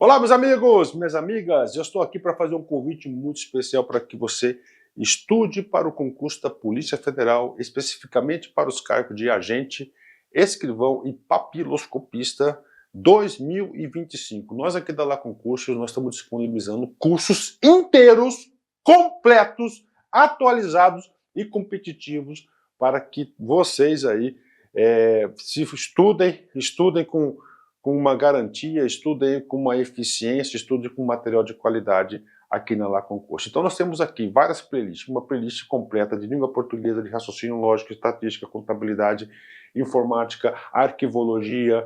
Olá, meus amigos, minhas amigas, eu estou aqui para fazer um convite muito especial para que você estude para o concurso da Polícia Federal, especificamente para os cargos de agente, escrivão e papiloscopista 2025. Nós aqui da Lá Concursos, nós estamos disponibilizando cursos inteiros, completos, atualizados e competitivos para que vocês aí se estudem com uma garantia, estudem com uma eficiência, estudem com material de qualidade aqui na Lá Concurso. Então nós temos aqui várias playlists, uma playlist completa de língua portuguesa, de raciocínio lógico, estatística, contabilidade, informática, arquivologia,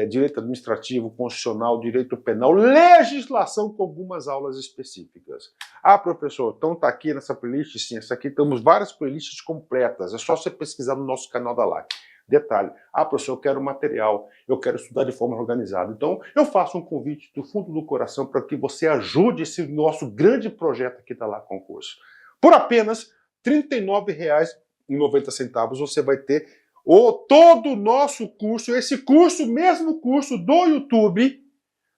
direito administrativo, constitucional, direito penal, legislação com algumas aulas específicas. Ah, professor, então está aqui nessa playlist? Sim, essa aqui temos várias playlists completas, é só você pesquisar no nosso canal da LAC. Detalhe, professor, eu quero material, eu quero estudar de forma organizada. Então, eu faço um convite do fundo do coração para que você ajude esse nosso grande projeto aqui da Lá Concurso. Por apenas R$ 39,90 você vai ter todo o nosso curso, esse mesmo curso do YouTube,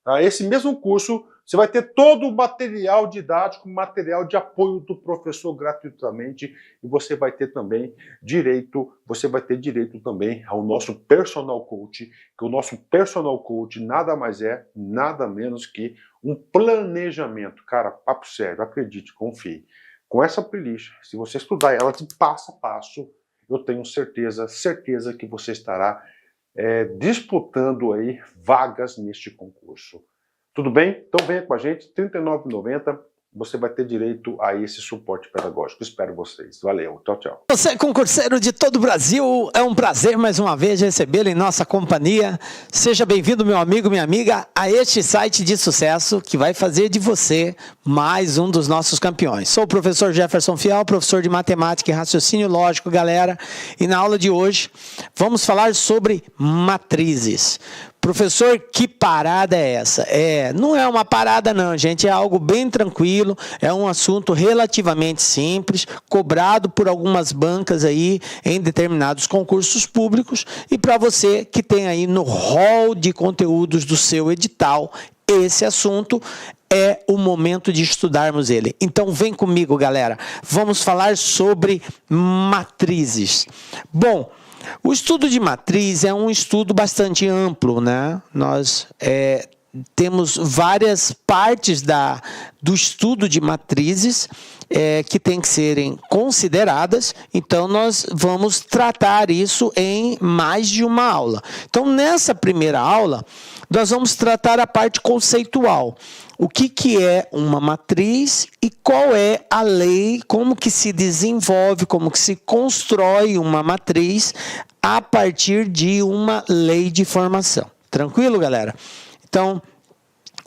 tá? Esse mesmo curso, você vai ter todo o material didático, material de apoio do professor gratuitamente, e você vai ter também direito também ao nosso personal coach, que o nosso personal coach nada mais é, nada menos que um planejamento. Cara, papo sério, acredite, confie. Com essa playlist, se você estudar ela de passo a passo, eu tenho certeza que você estará disputando aí vagas neste concurso. Tudo bem? Então venha com a gente, R$ 39,90, você vai ter direito a esse suporte pedagógico. Espero vocês. Valeu, tchau, tchau. Você, concurseiro de todo o Brasil, é um prazer mais uma vez recebê-lo em nossa companhia. Seja bem-vindo, meu amigo, minha amiga, a este site de sucesso que vai fazer de você mais um dos nossos campeões. Sou o professor Jefferson Fial, professor de matemática e raciocínio lógico, galera, e na aula de hoje vamos falar sobre matrizes. Professor, que parada é essa? Não é uma parada não, gente, é algo bem tranquilo, é um assunto relativamente simples, cobrado por algumas bancas aí em determinados concursos públicos, e para você que tem aí no hall de conteúdos do seu edital, esse assunto é o momento de estudarmos ele. Então vem comigo, galera, vamos falar sobre matrizes. Bom, o estudo de matriz é um estudo bastante amplo, né? Nós temos várias partes do estudo de matrizes que têm que serem consideradas, então nós vamos tratar isso em mais de uma aula. Então, nessa primeira aula, nós vamos tratar a parte conceitual. O que é uma matriz e qual é a lei, como que se desenvolve, como que se constrói uma matriz a partir de uma lei de formação. Tranquilo, galera? Então,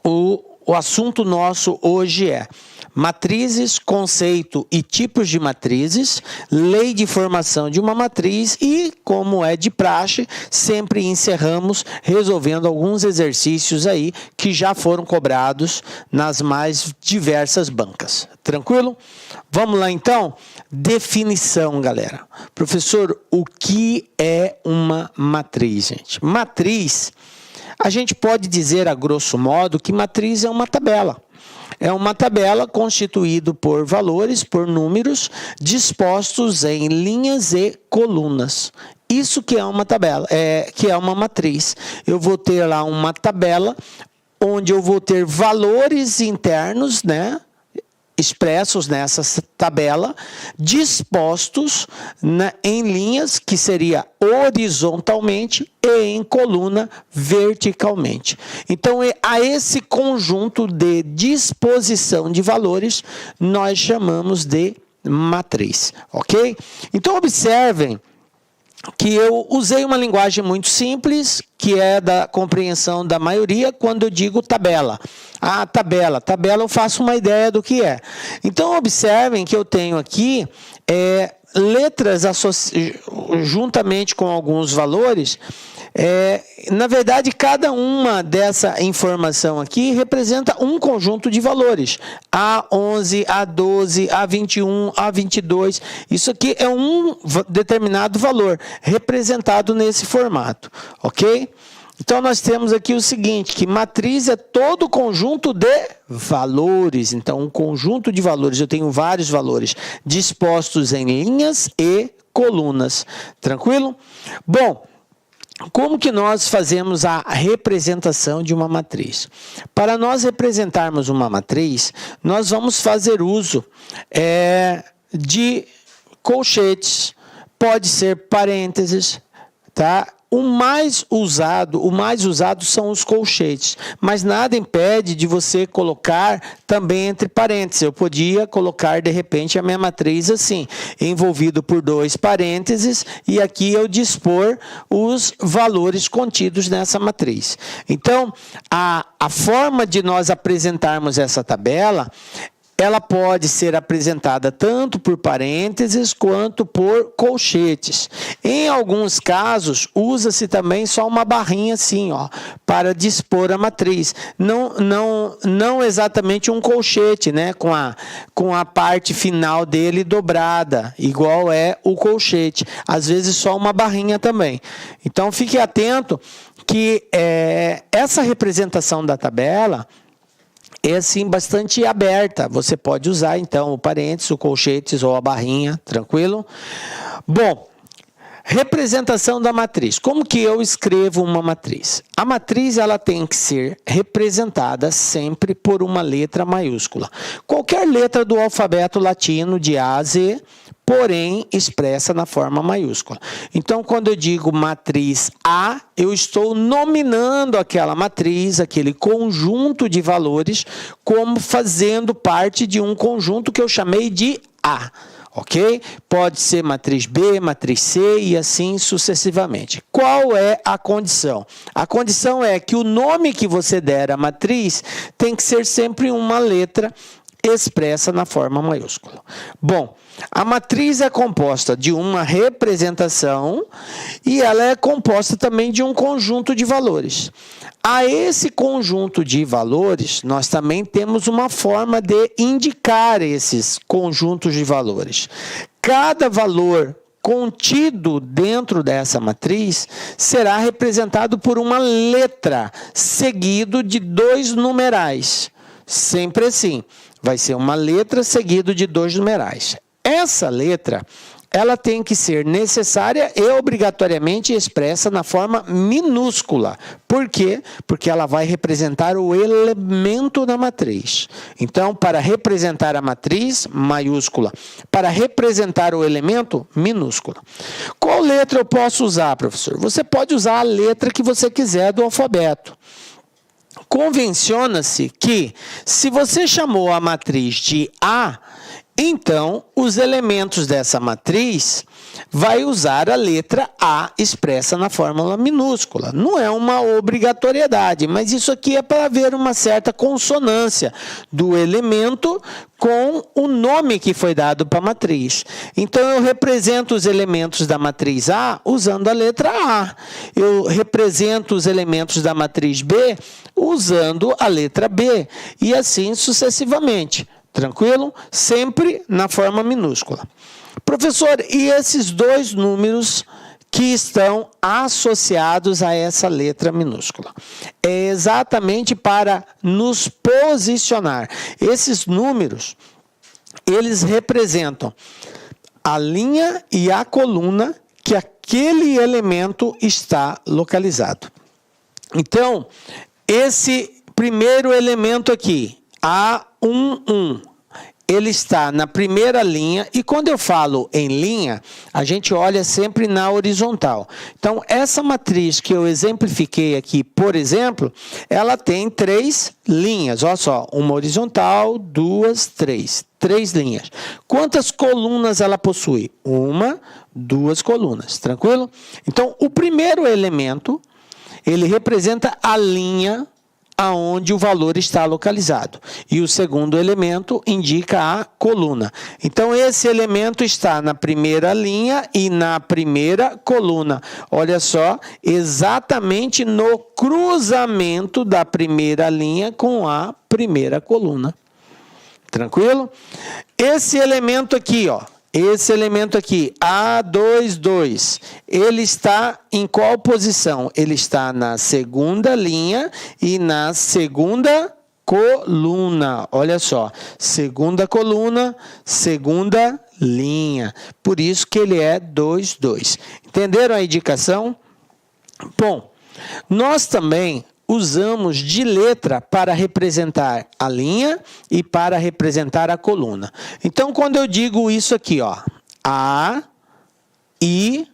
o assunto nosso hoje é matrizes, conceito e tipos de matrizes, lei de formação de uma matriz e, como é de praxe, sempre encerramos resolvendo alguns exercícios aí que já foram cobrados nas mais diversas bancas. Tranquilo? Vamos lá então? Definição, galera. Professor, o que é uma matriz, gente? Matriz, a gente pode dizer a grosso modo que matriz é uma tabela. É uma tabela constituída por valores, por números, dispostos em linhas e colunas. Isso que é uma tabela, que é uma matriz. Eu vou ter lá uma tabela onde eu vou ter valores internos, né, expressos nessa tabela, dispostos em linhas, que seria horizontalmente, e em coluna verticalmente. Então, a esse conjunto de disposição de valores, nós chamamos de matriz, ok? Então, observem que eu usei uma linguagem muito simples, que é da compreensão da maioria, quando eu digo tabela. Tabela eu faço uma ideia do que é. Então, observem que eu tenho aqui letras juntamente com alguns valores. Na verdade, cada uma dessa informação aqui representa um conjunto de valores. A11, A12, A21, A22. Isso aqui é um determinado valor representado nesse formato, ok? Então, nós temos aqui o seguinte, que matriz é todo conjunto de valores. Então, um conjunto de valores, eu tenho vários valores dispostos em linhas e colunas. Tranquilo? Bom, como que nós fazemos a representação de uma matriz? Para nós representarmos uma matriz, nós vamos fazer uso de colchetes, pode ser parênteses, tá? O mais usado são os colchetes, mas nada impede de você colocar também entre parênteses. Eu podia colocar, de repente, a minha matriz assim, envolvido por 2 parênteses, e aqui eu dispor os valores contidos nessa matriz. Então, a forma de nós apresentarmos essa tabela, ela pode ser apresentada tanto por parênteses quanto por colchetes. Em alguns casos, usa-se também só uma barrinha assim, ó, para dispor a matriz. Não exatamente um colchete, né, com a parte final dele dobrada, igual é o colchete. Às vezes só uma barrinha também. Então, fique atento que essa representação da tabela é assim bastante aberta. Você pode usar então o parênteses, o colchetes ou a barrinha, tranquilo? Bom, representação da matriz. Como que eu escrevo uma matriz? A matriz ela tem que ser representada sempre por uma letra maiúscula. Qualquer letra do alfabeto latino de A a Z, porém expressa na forma maiúscula. Então, quando eu digo matriz A, eu estou nominando aquela matriz, aquele conjunto de valores, como fazendo parte de um conjunto que eu chamei de A. Ok? Pode ser matriz B, matriz C e assim sucessivamente. Qual é a condição? A condição é que o nome que você der à matriz tem que ser sempre uma letra expressa na forma maiúscula. Bom, a matriz é composta de uma representação e ela é composta também de um conjunto de valores. A esse conjunto de valores, nós também temos uma forma de indicar esses conjuntos de valores. Cada valor contido dentro dessa matriz será representado por uma letra, seguido de 2 numerais. Sempre assim. Vai ser uma letra seguido de 2 numerais. Essa letra, ela tem que ser necessária e obrigatoriamente expressa na forma minúscula. Por quê? Porque ela vai representar o elemento da matriz. Então, para representar a matriz, maiúscula. Para representar o elemento, minúscula. Qual letra eu posso usar, professor? Você pode usar a letra que você quiser do alfabeto. Convenciona-se que, se você chamou a matriz de A, então os elementos dessa matriz vai usar a letra A expressa na fórmula minúscula. Não é uma obrigatoriedade, mas isso aqui é para haver uma certa consonância do elemento com o nome que foi dado para a matriz. Então, eu represento os elementos da matriz A usando a letra A. Eu represento os elementos da matriz B usando a letra B. E assim sucessivamente. Tranquilo? Sempre na forma minúscula. Professor, e esses 2 números que estão associados a essa letra minúscula? É exatamente para nos posicionar. Esses números, eles representam a linha e a coluna que aquele elemento está localizado. Então, esse primeiro elemento aqui, A11, ele está na primeira linha, e quando eu falo em linha, a gente olha sempre na horizontal. Então, essa matriz que eu exemplifiquei aqui, por exemplo, ela tem 3 linhas. Olha só, uma horizontal, 2, 3. 3 linhas. Quantas colunas ela possui? 1, 2 colunas. Tranquilo? Então, o primeiro elemento, ele representa a linha aonde o valor está localizado. E o segundo elemento indica a coluna. Então, esse elemento está na primeira linha e na primeira coluna. Olha só, exatamente no cruzamento da primeira linha com a primeira coluna. Tranquilo? Esse elemento aqui, ó, esse elemento aqui, A22, ele está em qual posição? Ele está na segunda linha e na segunda coluna. Olha só, segunda coluna, segunda linha. Por isso que ele é 2, 2. Entenderam a indicação? Bom, nós também usamos de letra para representar a linha e para representar a coluna. Então, quando eu digo isso aqui, ó, A, I,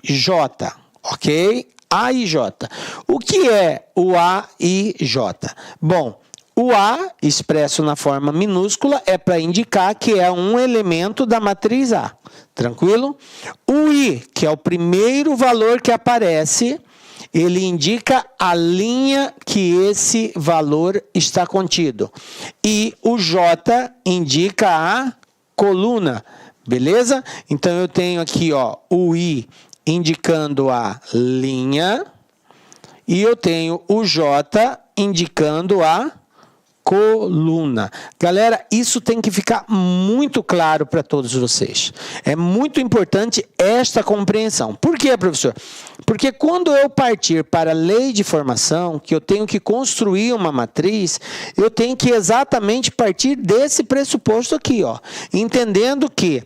J, ok? A e J. O que é o A e J? Bom, o A, expresso na forma minúscula, é para indicar que é um elemento da matriz A. Tranquilo? O I, que é o primeiro valor que aparece, ele indica a linha que esse valor está contido. E o J indica a coluna. Beleza? Então, eu tenho aqui, ó, o I indicando a linha e eu tenho o J indicando a coluna. Galera, isso tem que ficar muito claro para todos vocês. É muito importante esta compreensão. Por quê, professor? Porque quando eu partir para a lei de formação, que eu tenho que construir uma matriz, eu tenho que exatamente partir desse pressuposto aqui, ó, entendendo que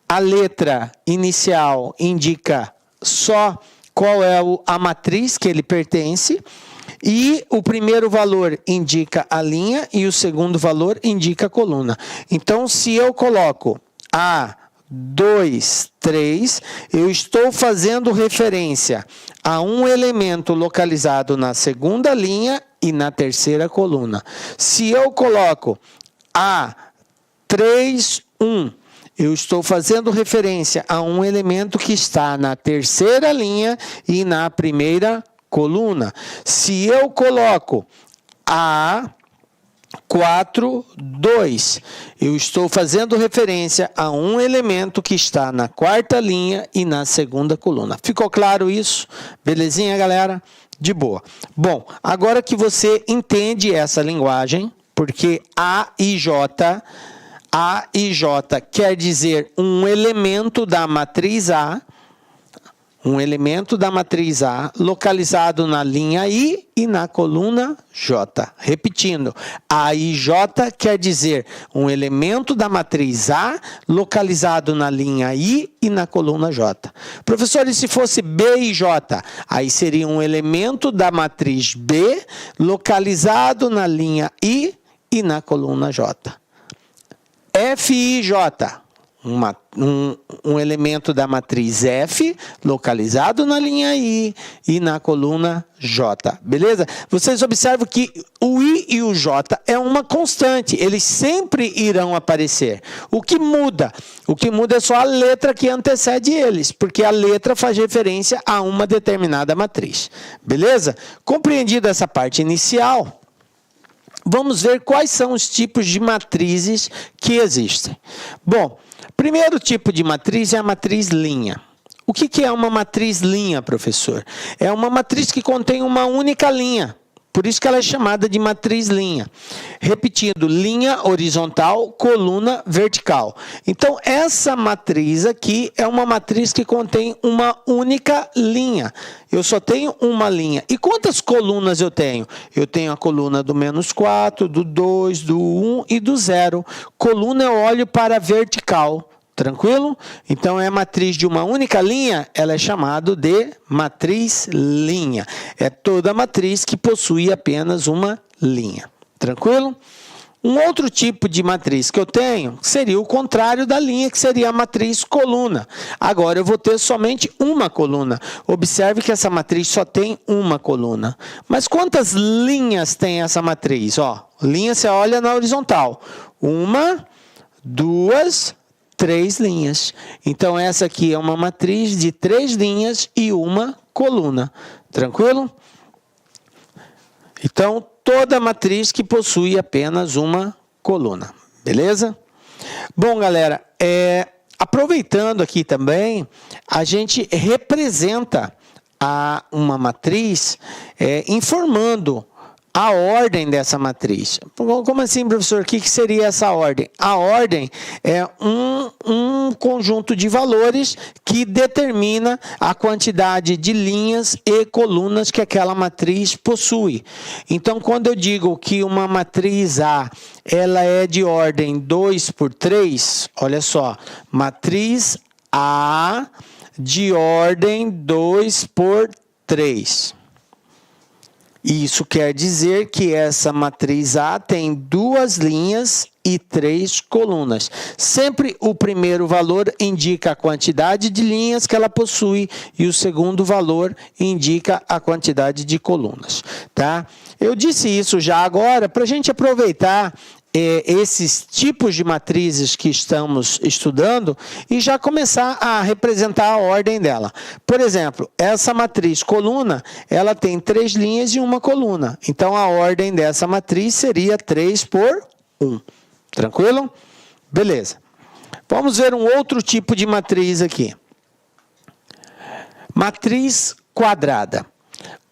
a letra inicial indica só qual é a matriz que ele pertence, e o primeiro valor indica a linha e o segundo valor indica a coluna. Então, se eu coloco A, 2, 3, eu estou fazendo referência a um elemento localizado na segunda linha e na terceira coluna. Se eu coloco A, 3, 1, eu estou fazendo referência a um elemento que está na terceira linha e na primeira coluna. Se eu coloco A, 4, 2, eu estou fazendo referência a um elemento que está na quarta linha e na segunda coluna. Ficou claro isso? Belezinha, galera? De boa. Bom, agora que você entende essa linguagem, porque A e J quer dizer um elemento da matriz A, localizado na linha I e na coluna J. Repetindo, A e J quer dizer um elemento da matriz A, localizado na linha I e na coluna J. Professor, e se fosse B e J? Aí seria um elemento da matriz B, localizado na linha I e na coluna J. F e J. Um elemento da matriz F, localizado na linha I e na coluna J. Beleza? Vocês observam que o I e o J é uma constante. Eles sempre irão aparecer. O que muda? O que muda é só a letra que antecede eles, porque a letra faz referência a uma determinada matriz. Beleza? Compreendida essa parte inicial, vamos ver quais são os tipos de matrizes que existem. Bom, primeiro tipo de matriz é a matriz linha. O que é uma matriz linha, professor? É uma matriz que contém uma única linha. Por isso que ela é chamada de matriz linha. Repetindo, linha horizontal, coluna vertical. Então, essa matriz aqui é uma matriz que contém uma única linha. Eu só tenho uma linha. E quantas colunas eu tenho? Eu tenho a coluna do -4, do 2, do 1 e do 0. Coluna eu olho para a vertical. Tranquilo? Então, é a matriz de uma única linha, ela é chamada de matriz linha. É toda matriz que possui apenas uma linha. Tranquilo? Um outro tipo de matriz que eu tenho seria o contrário da linha, que seria a matriz coluna. Agora, eu vou ter somente uma coluna. Observe que essa matriz só tem uma coluna. Mas quantas linhas tem essa matriz? Ó, linha você olha na horizontal. 1, 2, 3 linhas. Então, essa aqui é uma matriz de 3 linhas e uma coluna. Tranquilo? Então, toda matriz que possui apenas uma coluna. Beleza? Bom, galera, aproveitando aqui também, a gente representa uma matriz informando a ordem dessa matriz. Como assim, professor? O que seria essa ordem? A ordem é um conjunto de valores que determina a quantidade de linhas e colunas que aquela matriz possui. Então, quando eu digo que uma matriz A ela é de ordem 2 por 3, olha só, matriz A de ordem 2 por 3. Isso quer dizer que essa matriz A tem 2 linhas e 3 colunas. Sempre o primeiro valor indica a quantidade de linhas que ela possui e o segundo valor indica a quantidade de colunas. Tá? Eu disse isso já agora para a gente aproveitar esses tipos de matrizes que estamos estudando e já começar a representar a ordem dela. Por exemplo, essa matriz coluna, ela tem 3 linhas e 1 coluna. Então, a ordem dessa matriz seria 3 por 1. Tranquilo? Beleza. Vamos ver um outro tipo de matriz aqui. Matriz quadrada.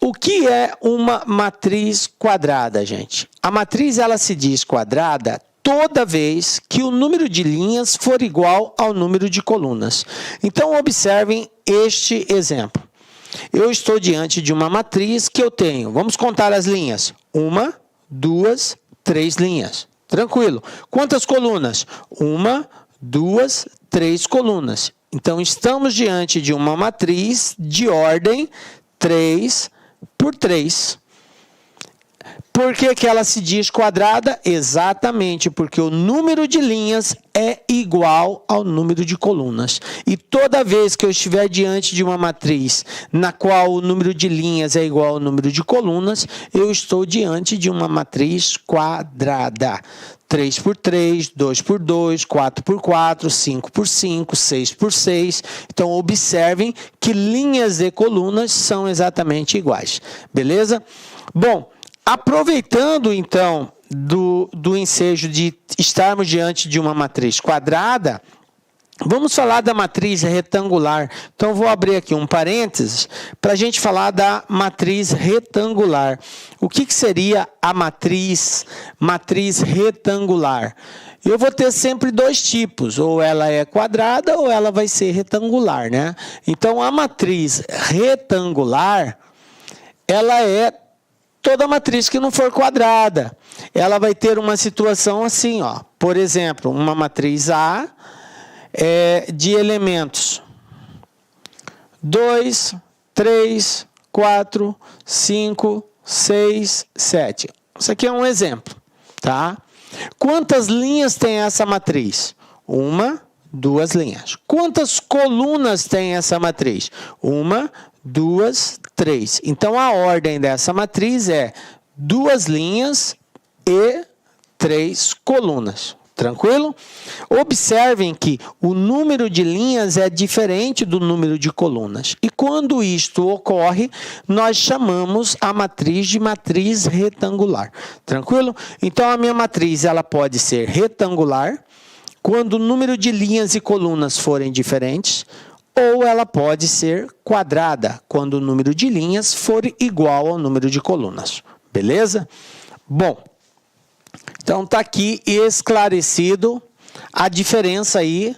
O que é uma matriz quadrada, gente? A matriz ela se diz quadrada toda vez que o número de linhas for igual ao número de colunas. Então, observem este exemplo. Eu estou diante de uma matriz que eu tenho. Vamos contar as linhas. 1, 2, 3 linhas. Tranquilo. Quantas colunas? 1, 2, 3 colunas. Então, estamos diante de uma matriz de ordem 3 por 3. Por que ela se diz quadrada? Exatamente porque o número de linhas é igual ao número de colunas. E toda vez que eu estiver diante de uma matriz na qual o número de linhas é igual ao número de colunas, eu estou diante de uma matriz quadrada. 3 por 3, 2 por 2, 4 por 4, 5 por 5, 6 por 6. Então, observem que linhas e colunas são exatamente iguais. Beleza? Bom, aproveitando, então, do ensejo de estarmos diante de uma matriz quadrada, vamos falar da matriz retangular. Então, vou abrir aqui um parênteses para a gente falar da matriz retangular. O que seria a matriz retangular? Eu vou ter sempre 2 tipos, ou ela é quadrada ou ela vai ser retangular, né? Então, a matriz retangular, ela é toda matriz que não for quadrada. Ela vai ter uma situação assim, ó. Por exemplo, uma matriz A de elementos 2, 3, 4, 5, 6, 7. Isso aqui é um exemplo, tá? Quantas linhas tem essa matriz? 1, 2 linhas. Quantas colunas tem essa matriz? 1, 2, 3. Então, a ordem dessa matriz é 2 linhas e 3 colunas. Tranquilo? Observem que o número de linhas é diferente do número de colunas. E quando isto ocorre, nós chamamos a matriz de matriz retangular. Tranquilo? Então, a minha matriz ela pode ser retangular quando o número de linhas e colunas forem diferentes, ou ela pode ser quadrada quando o número de linhas for igual ao número de colunas. Beleza? Bom, então está aqui esclarecido a diferença aí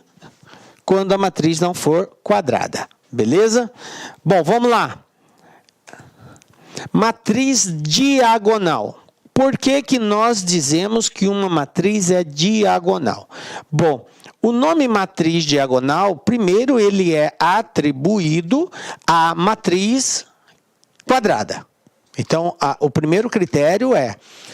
quando a matriz não for quadrada. Beleza? Bom, vamos lá. Matriz diagonal. Por que nós dizemos que uma matriz é diagonal? Bom, o nome matriz diagonal, primeiro ele é atribuído à matriz quadrada. Então, o primeiro critério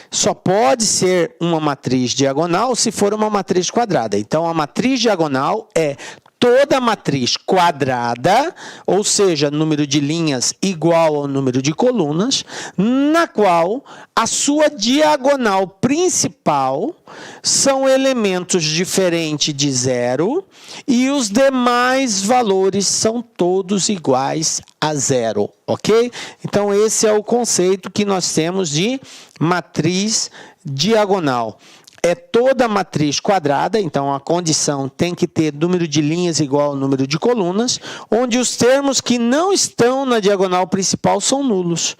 só pode ser uma matriz diagonal se for uma matriz quadrada. Então, a matriz diagonal é toda matriz quadrada, ou seja, número de linhas igual ao número de colunas, na qual a sua diagonal principal são elementos diferentes de 0 e os demais valores são todos iguais a 0, ok? Então, esse é o conceito que nós temos de matriz diagonal. É toda matriz quadrada, então a condição tem que ter número de linhas igual ao número de colunas, onde os termos que não estão na diagonal principal são nulos.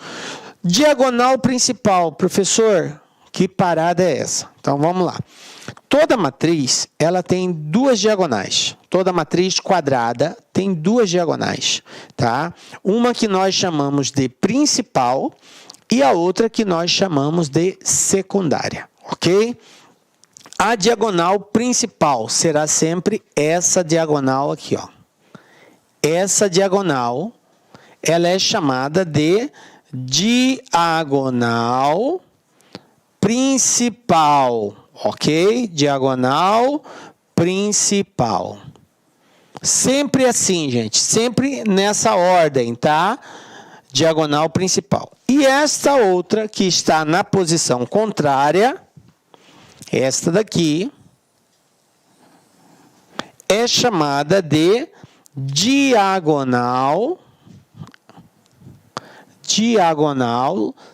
Diagonal principal, professor, que parada é essa? Então vamos lá. Toda matriz, ela tem duas diagonais. Toda matriz quadrada tem duas diagonais, tá? Uma que nós chamamos de principal e a outra que nós chamamos de secundária, ok? A diagonal principal será sempre essa diagonal aqui, ó. Essa diagonal, ela é chamada de diagonal principal, ok? Diagonal principal. Sempre assim, gente, sempre nessa ordem, tá? Diagonal principal. E esta outra que está na posição contrária, esta daqui, é chamada de diagonal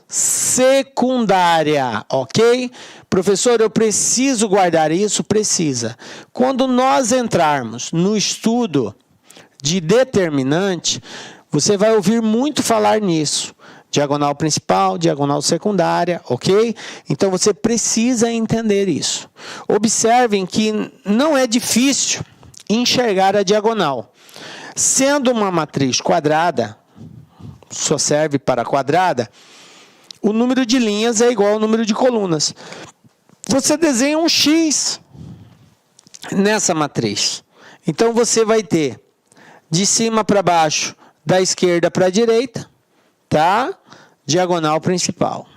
secundária, ok? Professor, eu preciso guardar isso? Precisa. Quando nós entrarmos no estudo de determinante, você vai ouvir muito falar nisso. Diagonal principal, diagonal secundária, ok? Então, você precisa entender isso. Observem que não é difícil enxergar a diagonal. Sendo uma matriz quadrada, só serve para quadrada, o número de linhas é igual ao número de colunas. Você desenha um X nessa matriz. Então, você vai ter de cima para baixo, da esquerda para a direita, tá? Diagonal principal.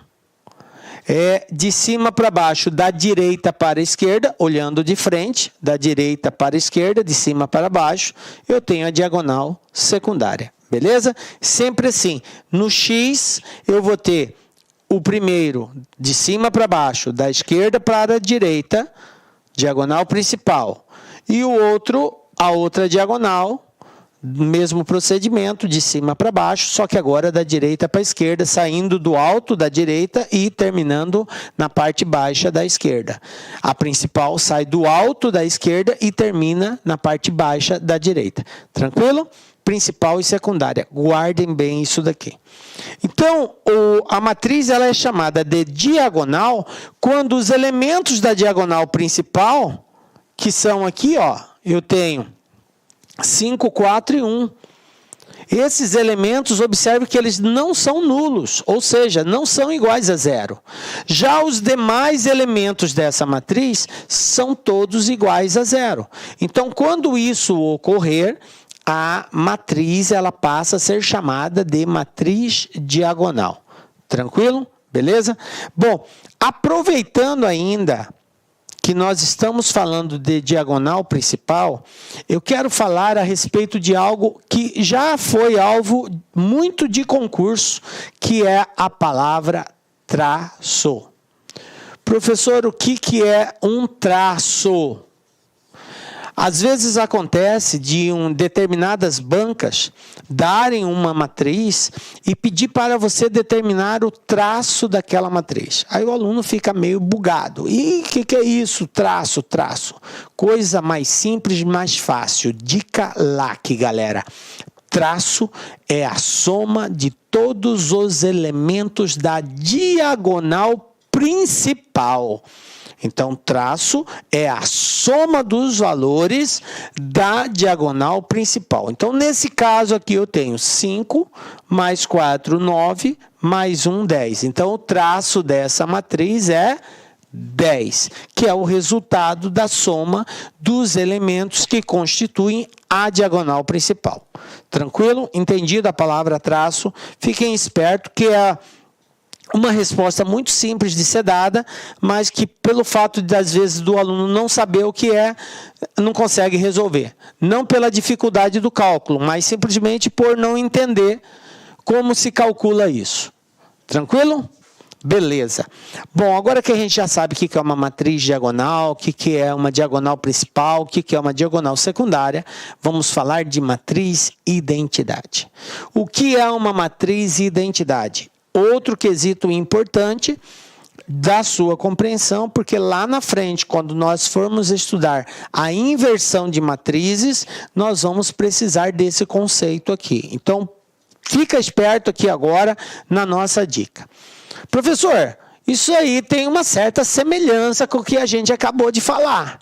De cima para baixo, da direita para a esquerda, olhando de frente, da direita para a esquerda, de cima para baixo, eu tenho a diagonal secundária, beleza? Sempre assim, no X eu vou ter o primeiro de cima para baixo, da esquerda para a direita, diagonal principal, e o outro, a outra diagonal, mesmo procedimento, de cima para baixo, só que agora da direita para a esquerda, saindo do alto da direita e terminando na parte baixa da esquerda. A principal sai do alto da esquerda e termina na parte baixa da direita. Tranquilo? Principal e secundária. Guardem bem isso daqui. Então, a matriz ela é chamada de diagonal quando os elementos da diagonal principal, que são aqui, ó, eu tenho 5, 4 e 1. Esses elementos, observe que eles não são nulos, ou seja, não são iguais a zero. Já os demais elementos dessa matriz são todos iguais a zero. Então, quando isso ocorrer, a matriz ela passa a ser chamada de matriz diagonal. Tranquilo? Beleza? Bom, aproveitando ainda que nós estamos falando de diagonal principal, eu quero falar a respeito de algo que já foi alvo muito de concurso, que é a palavra traço. Professor, o que é um traço? Às vezes acontece de determinadas bancas darem uma matriz e pedir para você determinar o traço daquela matriz. Aí o aluno fica meio bugado. E o que é isso? Traço. Coisa mais simples, mais fácil. Dica LAC, galera. Traço é a soma de todos os elementos da diagonal principal. Então, traço é a soma dos valores da diagonal principal. Então, nesse caso aqui, eu tenho 5 mais 4, 9, mais 1, 10. Então, o traço dessa matriz é 10, que é o resultado da soma dos elementos que constituem a diagonal principal. Tranquilo? Entendido a palavra traço? Fiquem espertos que é uma resposta muito simples de ser dada, mas que pelo fato de, às vezes, do aluno não saber o que é, não consegue resolver. Não pela dificuldade do cálculo, mas simplesmente por não entender como se calcula isso. Tranquilo? Beleza. Bom, agora que a gente já sabe o que é uma matriz diagonal, o que é uma diagonal principal, o que é uma diagonal secundária, vamos falar de matriz identidade. O que é uma matriz identidade? Outro quesito importante da sua compreensão, porque lá na frente, quando nós formos estudar a inversão de matrizes, nós vamos precisar desse conceito aqui. Então, Fica esperto aqui agora na nossa dica. Professor, isso aí tem uma certa semelhança com o que a gente acabou de falar.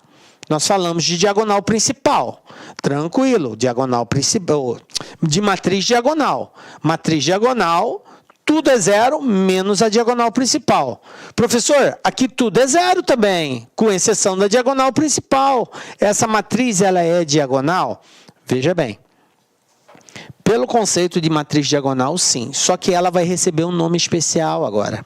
Nós falamos de diagonal principal. Tranquilo, diagonal principal, de matriz diagonal. Matriz diagonal, tudo é zero, menos a diagonal principal. Professor, aqui tudo é zero também, com exceção da diagonal principal. Essa matriz, ela é diagonal? Veja bem. Pelo conceito de matriz diagonal, sim. Só que ela vai receber um nome especial agora.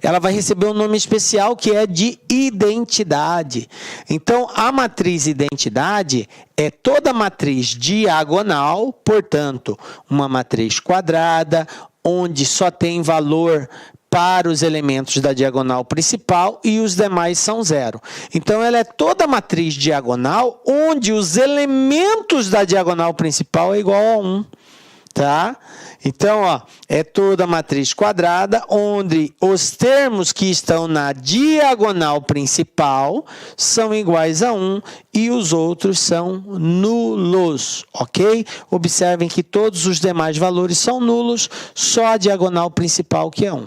Ela vai receber um nome especial que é de identidade. Então, a matriz identidade é toda matriz diagonal, portanto, uma matriz quadrada, onde só tem valor para os elementos da diagonal principal e os demais são zero. Então, ela é toda matriz diagonal, onde os elementos da diagonal principal é igual a 1. Tá? Então, ó, é toda matriz quadrada, onde os termos que estão na diagonal principal são iguais a 1 e os outros são nulos, ok? Observem que todos os demais valores são nulos, só a diagonal principal que é 1.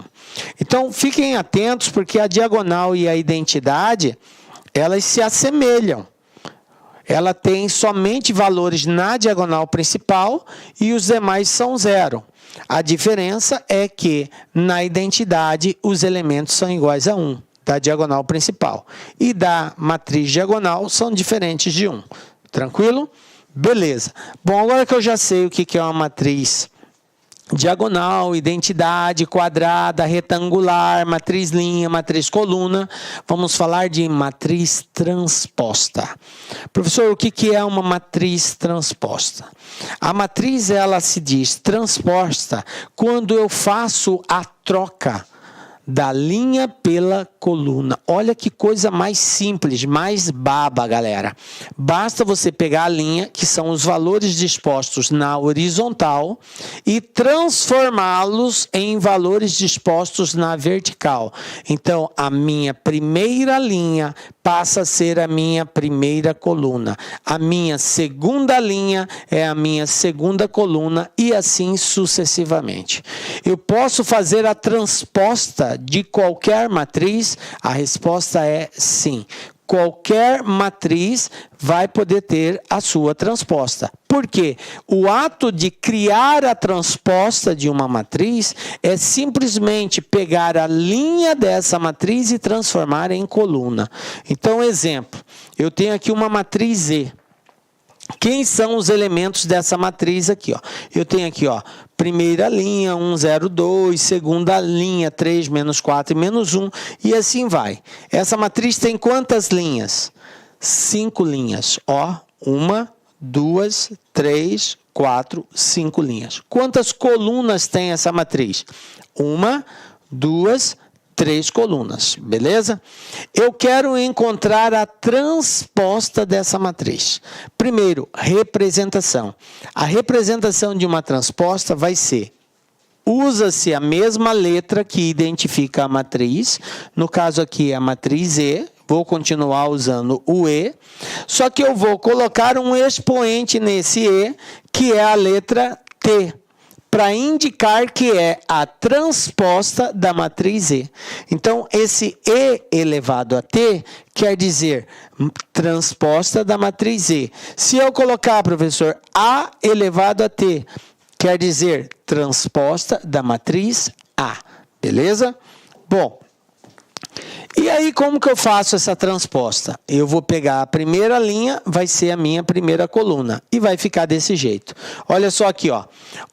Então, fiquem atentos, porque a diagonal e a identidade, elas se assemelham. Ela tem somente valores na diagonal principal e os demais são zero. A diferença é que na identidade os elementos são iguais a 1 da diagonal principal e da matriz diagonal são diferentes de 1. Tranquilo? Beleza. Bom, agora que eu já sei o que é uma matriz diagonal, identidade, quadrada, retangular, matriz linha, matriz coluna, vamos falar de matriz transposta. Professor, o que é uma matriz transposta? A matriz, ela se diz transposta quando eu faço a troca da linha pela coluna. Olha que coisa mais simples, mais baba, galera. Basta você pegar a linha, que são os valores dispostos na horizontal, e transformá-los em valores dispostos na vertical. Então, a minha primeira linha passa a ser a minha primeira coluna. A minha segunda linha é a minha segunda coluna e assim sucessivamente. Eu posso fazer a transposta de qualquer matriz? A resposta é sim. Qualquer matriz vai poder ter a sua transposta. Por quê? O ato de criar a transposta de uma matriz é simplesmente pegar a linha dessa matriz e transformar em coluna. Então, exemplo, eu tenho aqui uma matriz E. Quem são os elementos dessa matriz aqui? Ó? Eu tenho aqui, ó, primeira linha, 1, 0, 2, segunda linha, 3, menos 4 e menos 1, e assim vai. Essa matriz tem quantas linhas? 5 linhas. Ó, 1, 2, 3, 4, 5 linhas. Quantas colunas tem essa matriz? 1, 2, 3 colunas, beleza? Eu quero encontrar a transposta dessa matriz. Primeiro, representação. A representação de uma transposta vai ser: usa-se a mesma letra que identifica a matriz, no caso aqui é a matriz E, vou continuar usando o E, só que eu vou colocar um expoente nesse E, que é a letra T, para indicar que é a transposta da matriz E. Então, esse E elevado a T quer dizer transposta da matriz E. Se eu colocar, professor, A elevado a T, quer dizer transposta da matriz A. Beleza? Bom, e aí como que eu faço essa transposta? Eu vou pegar a primeira linha, vai ser a minha primeira coluna, e vai ficar desse jeito. Olha só aqui, ó.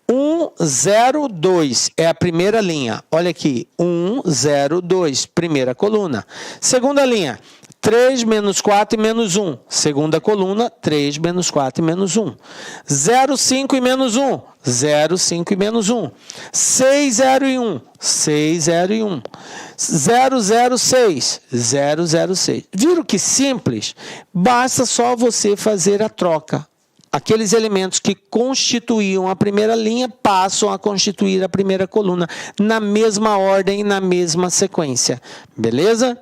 1, 0, 2 é a primeira linha. Olha aqui, 1, 0, 2, primeira coluna. Segunda linha, 3, menos 4 e menos 1. Segunda coluna, 3, menos 4 e menos 1. 0, 5 e menos 1. 0, 5 e menos 1. 6, 0 e 1. 6, 0 e 1. 0, 0, 6. 0, 0, 6. Viram que simples? Basta só você fazer a troca. Aqueles elementos que constituíam a primeira linha passam a constituir a primeira coluna na mesma ordem, na mesma sequência. Beleza?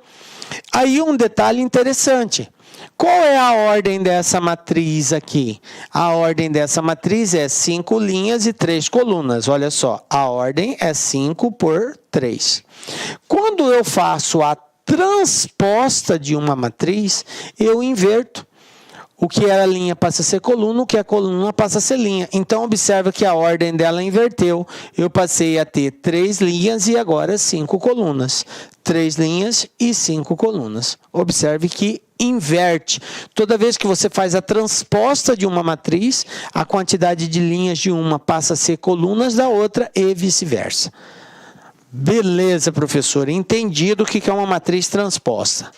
Aí um detalhe interessante. Qual é a ordem dessa matriz aqui? A ordem dessa matriz é 5 linhas e 3 colunas. Olha só, a ordem é 5 por 3. Quando eu faço a transposta de uma matriz, eu inverto. O que era linha passa a ser coluna, o que é coluna passa a ser linha. Então, observa que a ordem dela inverteu. Eu passei a ter 3 linhas e agora 5 colunas. 3 linhas e 5 colunas. Observe que inverte. Toda vez que você faz a transposta de uma matriz, a quantidade de linhas de uma passa a ser colunas da outra e vice-versa. Beleza, professor. Entendido o que é uma matriz transposta.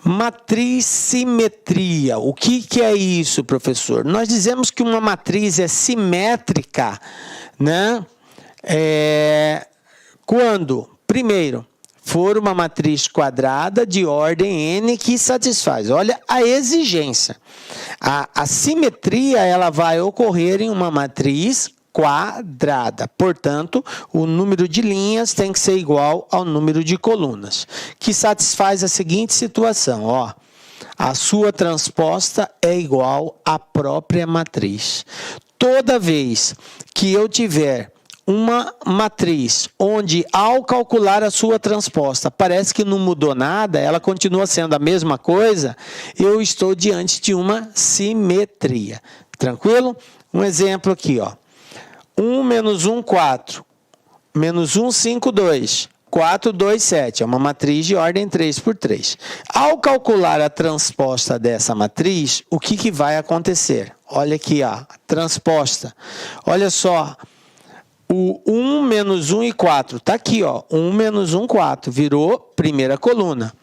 Matriz simetria. O que é isso, professor? Nós dizemos que uma matriz é simétrica, né? Quando, primeiro, for uma matriz quadrada de ordem n que satisfaz. Olha a exigência. A simetria ela vai ocorrer em uma matriz quadrada. Portanto, o número de linhas tem que ser igual ao número de colunas, que satisfaz a seguinte situação, ó. A sua transposta é igual à própria matriz. Toda vez que eu tiver uma matriz onde, ao calcular a sua transposta, parece que não mudou nada, ela continua sendo a mesma coisa, eu estou diante de uma simetria. Tranquilo? Um exemplo aqui, ó. 1 menos 1, 4. Menos 1, 5, 2. 4, 2, 7. É uma matriz de ordem 3 por 3. Ao calcular a transposta dessa matriz, o que vai acontecer? Olha aqui, ó, transposta. Olha só, o 1 menos 1 e 4. Está aqui, ó, 1 menos 1, 4. Virou primeira coluna.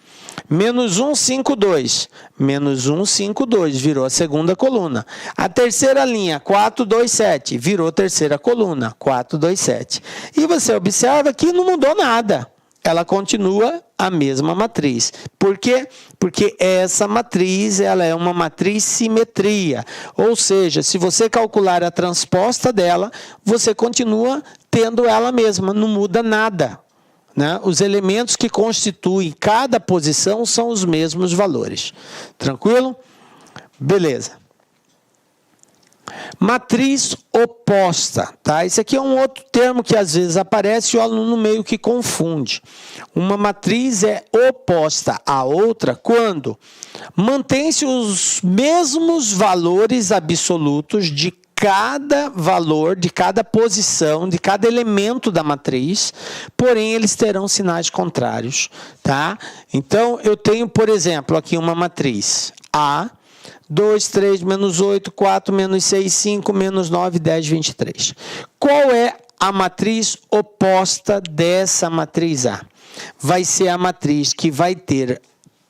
Menos 1, 5, 2. Menos 1, 5, 2. Virou a segunda coluna. A terceira linha, 4, 2, 7. Virou terceira coluna, 4, 2, 7. E você observa que não mudou nada. Ela continua a mesma matriz. Por quê? Porque essa matriz ela é uma matriz simetria. Ou seja, se você calcular a transposta dela, você continua tendo ela mesma, não muda nada. Né? Os elementos que constituem cada posição são os mesmos valores. Tranquilo? Beleza. Matriz oposta. Tá? Esse aqui é um outro termo que às vezes aparece e o aluno meio que confunde. Uma matriz é oposta à outra quando mantém-se os mesmos valores absolutos de cada valor, de cada posição, de cada elemento da matriz, porém eles terão sinais contrários, tá? Então, eu tenho, por exemplo, aqui uma matriz A, 2, 3, menos 8, 4, menos 6, 5, menos 9, 10, 23. Qual é a matriz oposta dessa matriz A? Vai ser a matriz que vai ter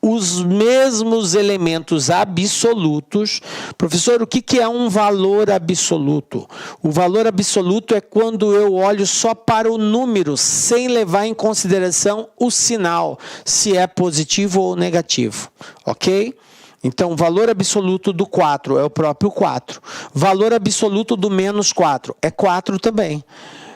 os mesmos elementos absolutos. Professor, o que é um valor absoluto? O valor absoluto é quando eu olho só para o número, sem levar em consideração o sinal, se é positivo ou negativo. Ok? Então, o valor absoluto do 4 é o próprio 4. Valor absoluto do menos 4 é 4 também.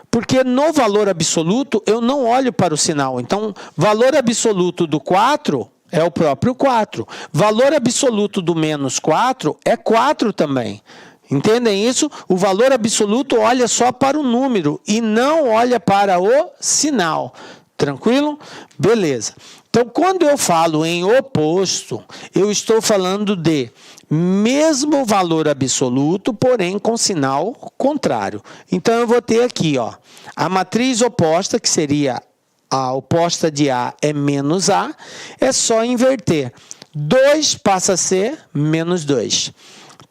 Porque no valor absoluto, eu não olho para o sinal. Então, valor absoluto do 4 é o próprio 4. Valor absoluto do menos 4 é 4 também. Entendem isso? O valor absoluto olha só para o número e não olha para o sinal. Tranquilo? Beleza. Então, quando eu falo em oposto, eu estou falando de mesmo valor absoluto, porém com sinal contrário. Então, eu vou ter aqui, ó, a matriz oposta, que seria a oposta de A é menos A, é só inverter. 2 passa a ser menos 2.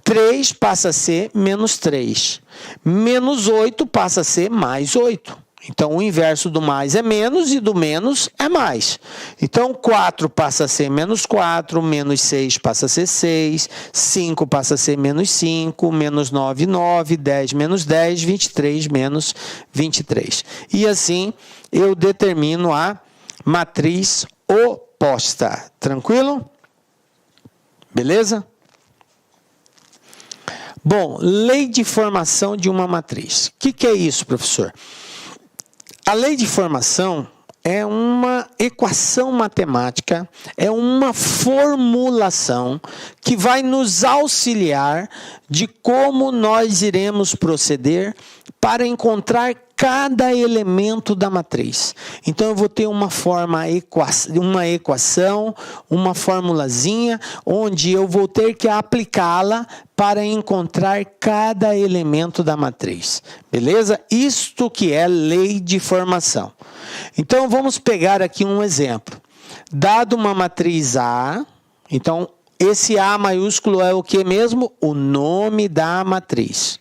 3 passa a ser menos 3. Menos 8 passa a ser mais 8. Então, o inverso do mais é menos e do menos é mais. Então, 4 passa a ser menos 4, menos 6 passa a ser 6, 5 passa a ser menos 5, menos 9, 9, 10 menos 10, 23 menos 23. E assim, eu determino a matriz oposta. Tranquilo? Beleza? Bom, lei de formação de uma matriz. O que é isso, professor? A lei de formação é uma equação matemática, é uma formulação que vai nos auxiliar de como nós iremos proceder para encontrar cada elemento da matriz. Então eu vou ter uma equação, uma formulazinha, onde eu vou ter que aplicá-la para encontrar cada elemento da matriz. Beleza? Isto que é lei de formação. Então vamos pegar aqui um exemplo. Dado uma matriz A, então esse A maiúsculo é o que mesmo? O nome da matriz.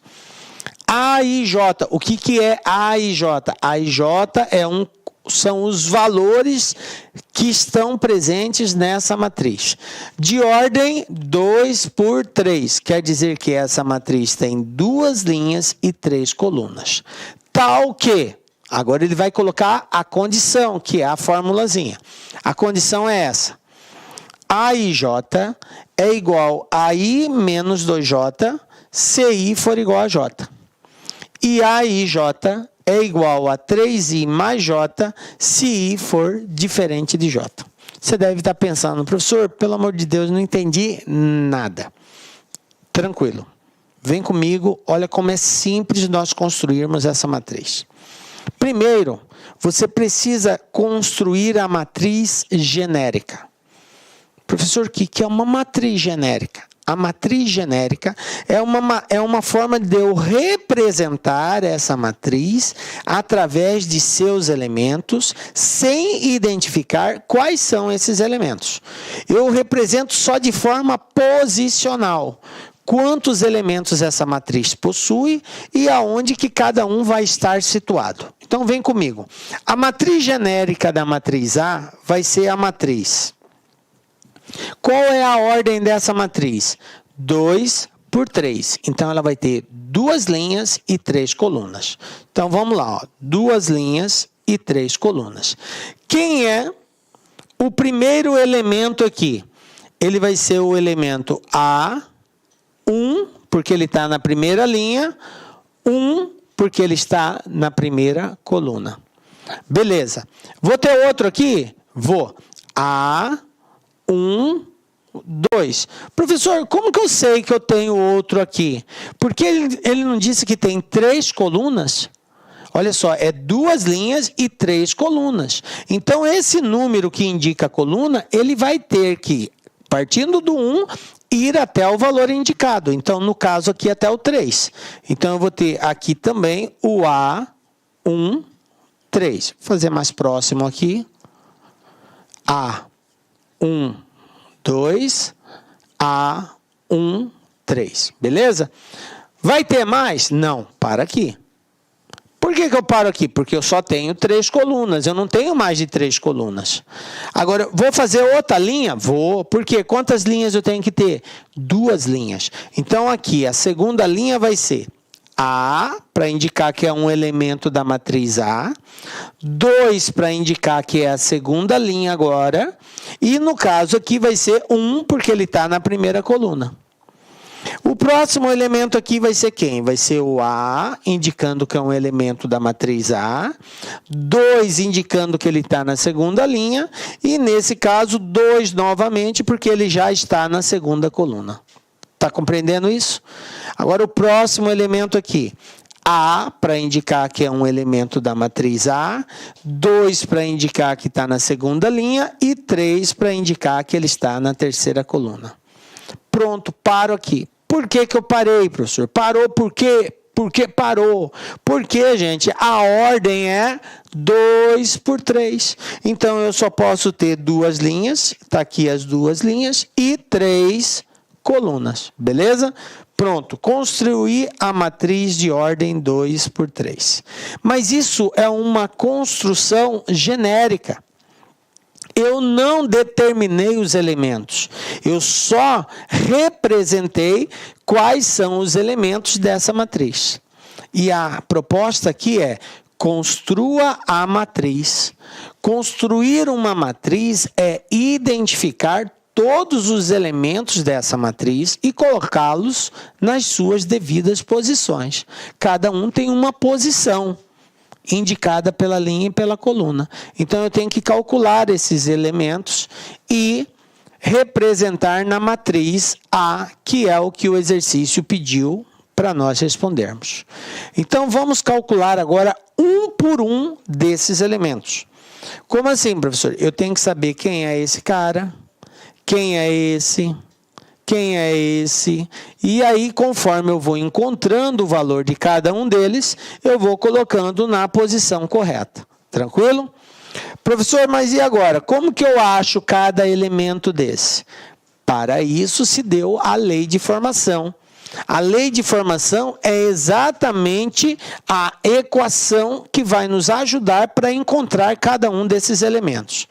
A e J. O que é A e J? A e J são os valores que estão presentes nessa matriz. De ordem 2 por 3. Quer dizer que essa matriz tem 2 linhas e 3 colunas. Tal que, agora ele vai colocar a condição, que é a formulazinha. A condição é essa. A e J é igual a I menos 2J, se I for igual a J. E A e J é igual a 3I mais J, se I for diferente de J. Você deve estar pensando, professor, pelo amor de Deus, não entendi nada. Tranquilo. Vem comigo, olha como é simples nós construirmos essa matriz. Primeiro, você precisa construir a matriz genérica. Professor, o que é uma matriz genérica? A matriz genérica é uma forma de eu representar essa matriz através de seus elementos, sem identificar quais são esses elementos. Eu represento só de forma posicional. Quantos elementos essa matriz possui e aonde que cada um vai estar situado. Então vem comigo. A matriz genérica da matriz A vai ser a matriz. Qual é a ordem dessa matriz? 2 por 3. Então, ela vai ter 2 linhas e 3 colunas. Então, vamos lá. 2 linhas e 3 colunas. Quem é o primeiro elemento aqui? Ele vai ser o elemento A1, porque ele está na primeira linha. 1, porque ele está na primeira coluna. Beleza. Vou ter outro aqui? Vou. A1, 2. Professor, como que eu sei que eu tenho outro aqui? Porque ele não disse que tem 3 colunas? Olha só, é 2 linhas e 3 colunas. Então, esse número que indica a coluna, ele vai ter que, partindo do 1, ir até o valor indicado. Então, no caso aqui, até o 3. Então, eu vou ter aqui também o A1, 3. Vou fazer mais próximo aqui. A1, 2, A1, 3. Beleza? Vai ter mais? Não. Para aqui. Por que eu paro aqui? Porque eu só tenho 3 colunas. Eu não tenho mais de 3 colunas. Agora, vou fazer outra linha? Vou. Por quê? Quantas linhas eu tenho que ter? 2 linhas. Então, aqui, a segunda linha vai ser A, para indicar que é um elemento da matriz A. 2, para indicar que é a segunda linha agora. E, no caso aqui, vai ser 1, porque ele está na primeira coluna. O próximo elemento aqui vai ser quem? Vai ser o A, indicando que é um elemento da matriz A. 2, indicando que ele está na segunda linha. E, nesse caso, 2 novamente, porque ele já está na segunda coluna. Está compreendendo isso? Agora, o próximo elemento aqui. A, para indicar que é um elemento da matriz A. 2, para indicar que está na segunda linha. E 3, para indicar que ele está na terceira coluna. Pronto, paro aqui. Por que eu parei, professor? Parou por quê? Por que parou? Porque, gente, a ordem é 2 por 3. Então, eu só posso ter 2 linhas, está aqui as 2 linhas, e 3 colunas, beleza? Pronto, construí a matriz de ordem 2 por 3. Mas isso é uma construção genérica. Eu não determinei os elementos, eu só representei quais são os elementos dessa matriz. E a proposta aqui é: construa a matriz. Construir uma matriz é identificar todos os elementos dessa matriz e colocá-los nas suas devidas posições. Cada um tem uma posição. indicada pela linha e pela coluna. Então, eu tenho que calcular esses elementos e representar na matriz A, que é o que o exercício pediu para nós respondermos. Então, vamos calcular agora um por um desses elementos. Como assim, professor? Eu tenho que saber quem é esse cara, quem é esse, e aí, conforme eu vou encontrando o valor de cada um deles, eu vou colocando na posição correta. Tranquilo? Professor, mas e agora? Como que eu acho cada elemento desse? Para isso se deu a lei de formação. A lei de formação é exatamente a equação que vai nos ajudar para encontrar cada um desses elementos.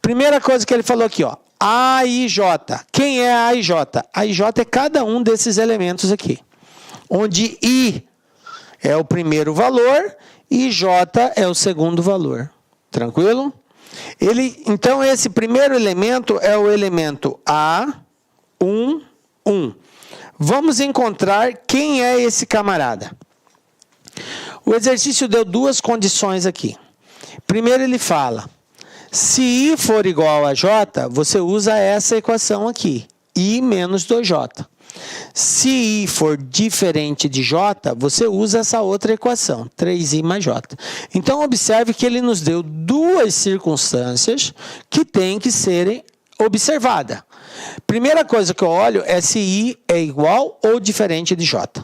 Primeira coisa que ele falou aqui, ó, A e J. Quem é A e J? A e J é cada um desses elementos aqui. Onde I é o primeiro valor e J é o segundo valor. Tranquilo? Então, esse primeiro elemento é o elemento A1, 1. Vamos encontrar quem é esse camarada. O exercício deu duas condições aqui. Primeiro ele fala, se I for igual a J, você usa essa equação aqui, I menos 2J. Se I for diferente de J, você usa essa outra equação, 3I mais J. Então, observe que ele nos deu duas circunstâncias que têm que serem observadas. Primeira coisa que eu olho é se I é igual ou diferente de J.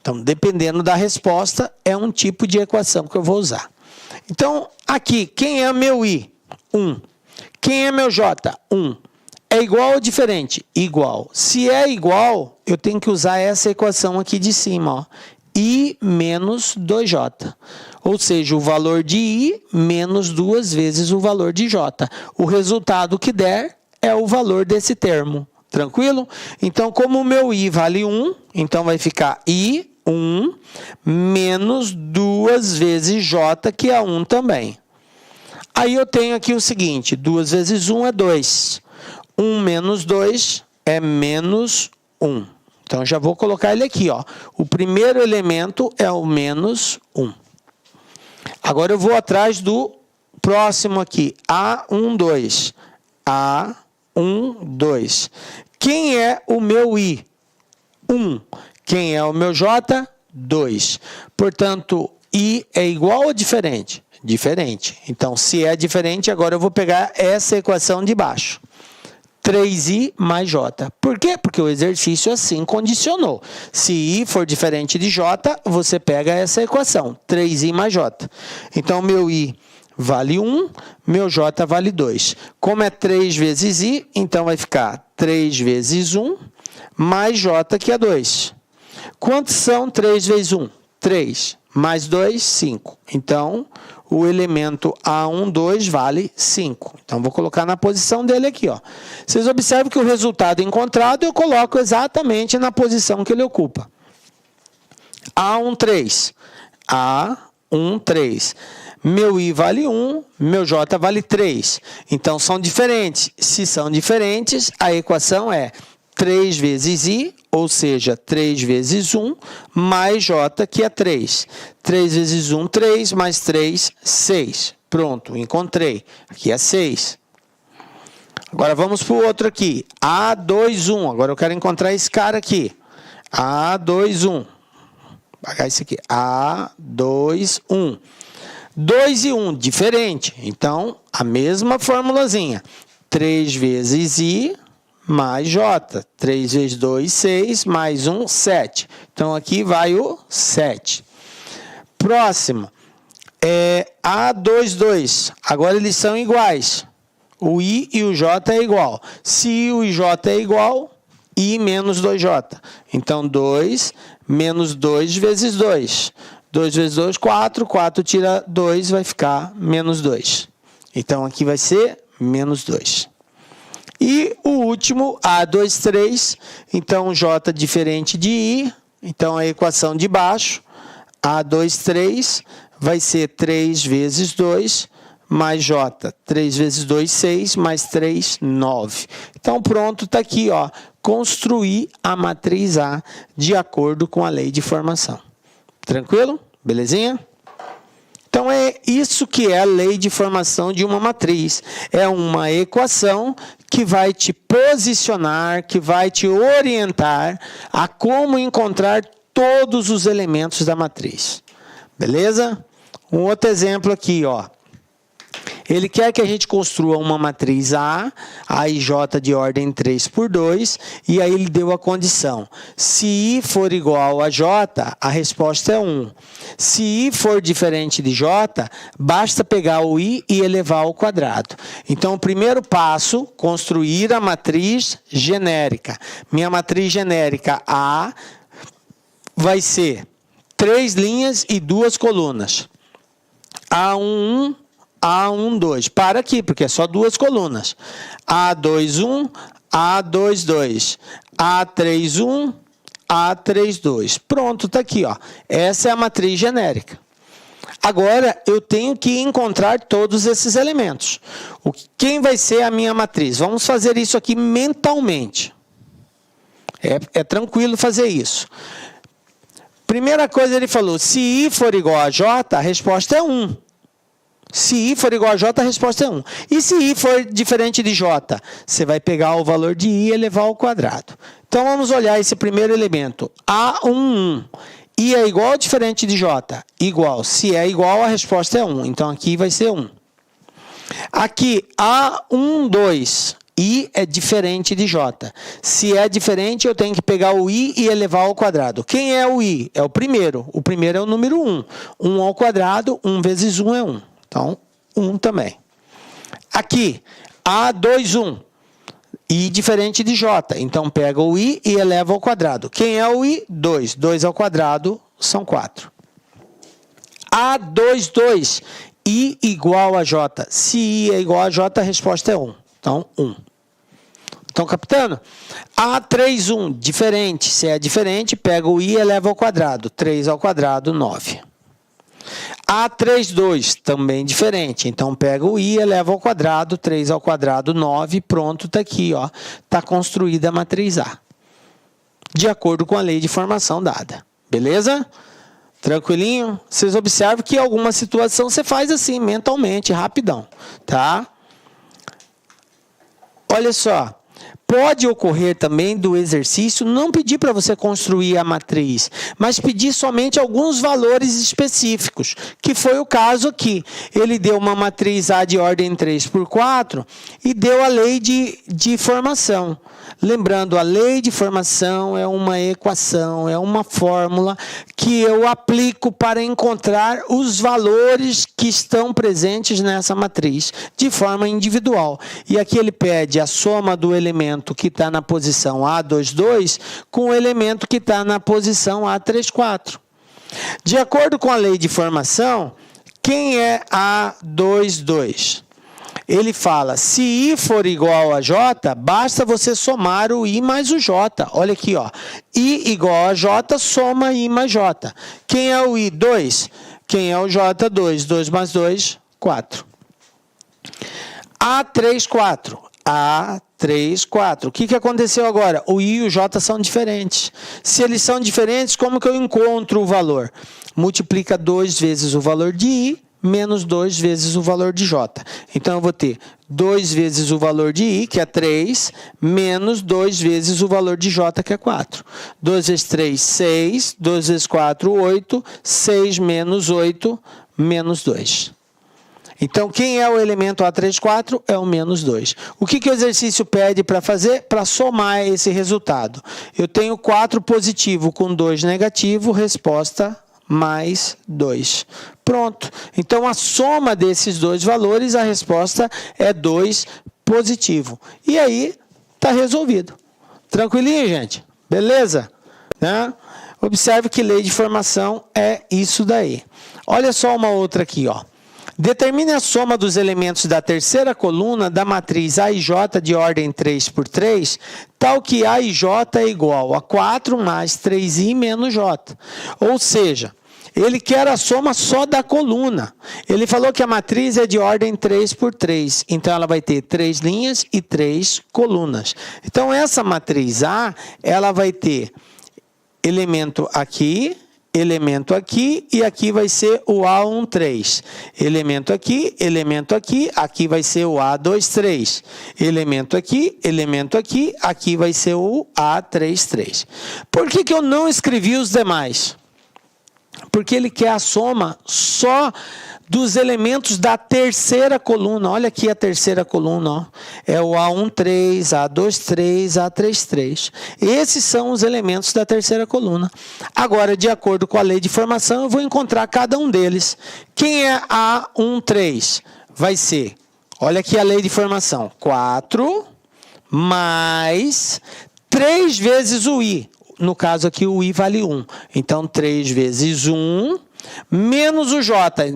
Então, dependendo da resposta, é um tipo de equação que eu vou usar. Então, aqui, quem é meu I? 1. Quem é meu J? 1. É igual ou diferente? Igual. Se é igual, eu tenho que usar essa equação aqui de cima, ó. I menos 2J. Ou seja, o valor de I menos 2 vezes o valor de J. O resultado que der é o valor desse termo. Tranquilo? Então, como o meu I vale 1, então vai ficar I 1 menos 2 vezes J, que é 1 também. Aí eu tenho aqui o seguinte, 2 vezes 1 é 2. 1 menos 2 é menos 1. Então, já vou colocar ele aqui, ó. O primeiro elemento é o menos 1. Agora, eu vou atrás do próximo aqui, A1, 2. A1, 2. Quem é o meu I? 1. Quem é o meu J? 2. Portanto, I é igual ou diferente? Diferente. Então, se é diferente, agora eu vou pegar essa equação de baixo. 3I mais J. Por quê? Porque o exercício assim condicionou. Se I for diferente de J, você pega essa equação, 3I mais J. Então, meu I vale 1, meu J vale 2. Como é 3 vezes I, então vai ficar 3 vezes 1 mais J, que é 2. Quantos são 3 vezes 1? 3. Mais 2, 5. Então, o elemento A1, 2 vale 5. Então, vou colocar na posição dele aqui, ó. Vocês observam que o resultado encontrado eu coloco exatamente na posição que ele ocupa. A1, 3. A1, 3. Meu I vale 1, meu J vale 3. Então, são diferentes. Se são diferentes, a equação é 3 vezes I, ou seja, 3 vezes 1, mais J, que é 3. 3 vezes 1, 3, mais 3, 6. Pronto, encontrei. Aqui é 6. Agora, vamos para o outro aqui. A2, 1. Agora, eu quero encontrar esse cara aqui. A2, 1. Vou pagar esse aqui. A2, 1. 2 e 1, diferente. Então, a mesma formulazinha. 3 vezes I mais J. 3 vezes 2, 6, mais 1, 7. Então, aqui vai o 7. Próximo. A2, 2. Agora, eles são iguais. O I e o J é igual. Se I e J é igual, I menos 2J. Então, 2 menos 2 vezes 2. 2 vezes 2, 4. 4 tira 2, vai ficar menos 2. Então, aqui vai ser menos 2. E o último, A2, 3. Então, J diferente de I. Então, a equação de baixo, A2, 3, vai ser 3 vezes 2, mais J. 3 vezes 2, 6, mais 3, 9. Então, pronto, está aqui, ó. Construir a matriz A de acordo com a lei de formação. Tranquilo? Belezinha? Então, é isso que é a lei de formação de uma matriz. É uma equação que vai te posicionar, que vai te orientar a como encontrar todos os elementos da matriz. Beleza? Um outro exemplo aqui, ó. Ele quer que a gente construa uma matriz A e J de ordem 3 por 2, e aí ele deu a condição. Se I for igual a J, a resposta é 1. Se I for diferente de J, basta pegar o I e elevar ao quadrado. Então, o primeiro passo, construir a matriz genérica. Minha matriz genérica A vai ser 3 linhas e 2 colunas. A11, A12. Para aqui, porque é só 2 colunas. A21, A22. A31, A32. Pronto, está aqui, ó. Essa é a matriz genérica. Agora, eu tenho que encontrar todos esses elementos. Quem vai ser a minha matriz? Vamos fazer isso aqui mentalmente. É tranquilo fazer isso. Primeira coisa, ele falou, se I for igual a J, a resposta é 1. Se I for igual a J, a resposta é 1. E se I for diferente de J? Você vai pegar o valor de I e elevar ao quadrado. Então, vamos olhar esse primeiro elemento. A11. I é igual ou diferente de J? Igual. Se é igual, a resposta é 1. Então, aqui vai ser 1. Aqui, A12. I é diferente de J. Se é diferente, eu tenho que pegar o I e elevar ao quadrado. Quem é o I? É o primeiro. O primeiro é o número 1. 1 ao quadrado, 1 vezes 1 é 1. Então, 1 também. Aqui, A21. I diferente de J. Então, pega o I e eleva ao quadrado. Quem é o I? 2. 2 ao quadrado são 4. A22. I igual a J. Se I é igual a J, a resposta é 1. Então, 1. Estão captando? A31, diferente. Se é diferente, pega o I e eleva ao quadrado. 3 ao quadrado, 9. A32, também diferente. Então, pega o I e eleva ao quadrado. 3 ao quadrado, 9. Pronto, está aqui. Está construída a matriz A. De acordo com a lei de formação dada. Beleza? Tranquilinho? Vocês observam que em alguma situação você faz assim, mentalmente, rapidão. Tá? Olha só. Pode ocorrer também do exercício não pedir para você construir a matriz, mas pedir somente alguns valores específicos, que foi o caso aqui. Ele deu uma matriz A de ordem 3 por 4 e deu a lei de formação. Lembrando, a lei de formação é uma equação, é uma fórmula que eu aplico para encontrar os valores que estão presentes nessa matriz, de forma individual. E aqui ele pede a soma do elemento que está na posição A22 com o elemento que está na posição A34. De acordo com a lei de formação, quem é A22? Ele fala, se I for igual a J, basta você somar o I mais o J. Olha aqui, ó. I igual a J, soma I mais J. Quem é o I? 2. Quem é o J? 2. 2 mais 2, 4. A34. A34. O que aconteceu agora? O I e o J são diferentes. Se eles são diferentes, como que eu encontro o valor? Multiplica 2 vezes o valor de I, menos 2 vezes o valor de J. Então, eu vou ter 2 vezes o valor de I, que é 3, menos 2 vezes o valor de J, que é 4. 2 vezes 3, 6. 2 vezes 4, 8. 6 menos 8, menos 2. Então, quem é o elemento A34? É o menos 2. O que o exercício pede para fazer? Para somar esse resultado. Eu tenho 4 positivo com 2 negativo, resposta mais 2. Pronto. Então, a soma desses dois valores, a resposta é 2 positivo. E aí, está resolvido. Tranquilinho, gente? Beleza? Né? Observe que lei de formação é isso daí. Olha só uma outra aqui, ó. Determine a soma dos elementos da terceira coluna da matriz A e J de ordem 3 por 3, tal que A e J é igual a 4 mais 3i menos J. Ou seja, ele quer a soma só da coluna. Ele falou que a matriz é de ordem 3 por 3, então ela vai ter 3 linhas e 3 colunas. Então, essa matriz A, ela vai ter elemento aqui elemento aqui, e aqui vai ser o A13. Elemento aqui, aqui vai ser o A23. Elemento aqui, aqui vai ser o A33. Por que que eu não escrevi os demais? Porque ele quer a soma só dos elementos da terceira coluna. Olha aqui a terceira coluna, ó. É o A13, A23, A33. Esses são os elementos da terceira coluna. Agora, de acordo com a lei de formação, eu vou encontrar cada um deles. Quem é A13? Vai ser, olha aqui a lei de formação, 4 mais 3 vezes o I. No caso aqui, o I vale 1. Então, 3 vezes 1... menos o J.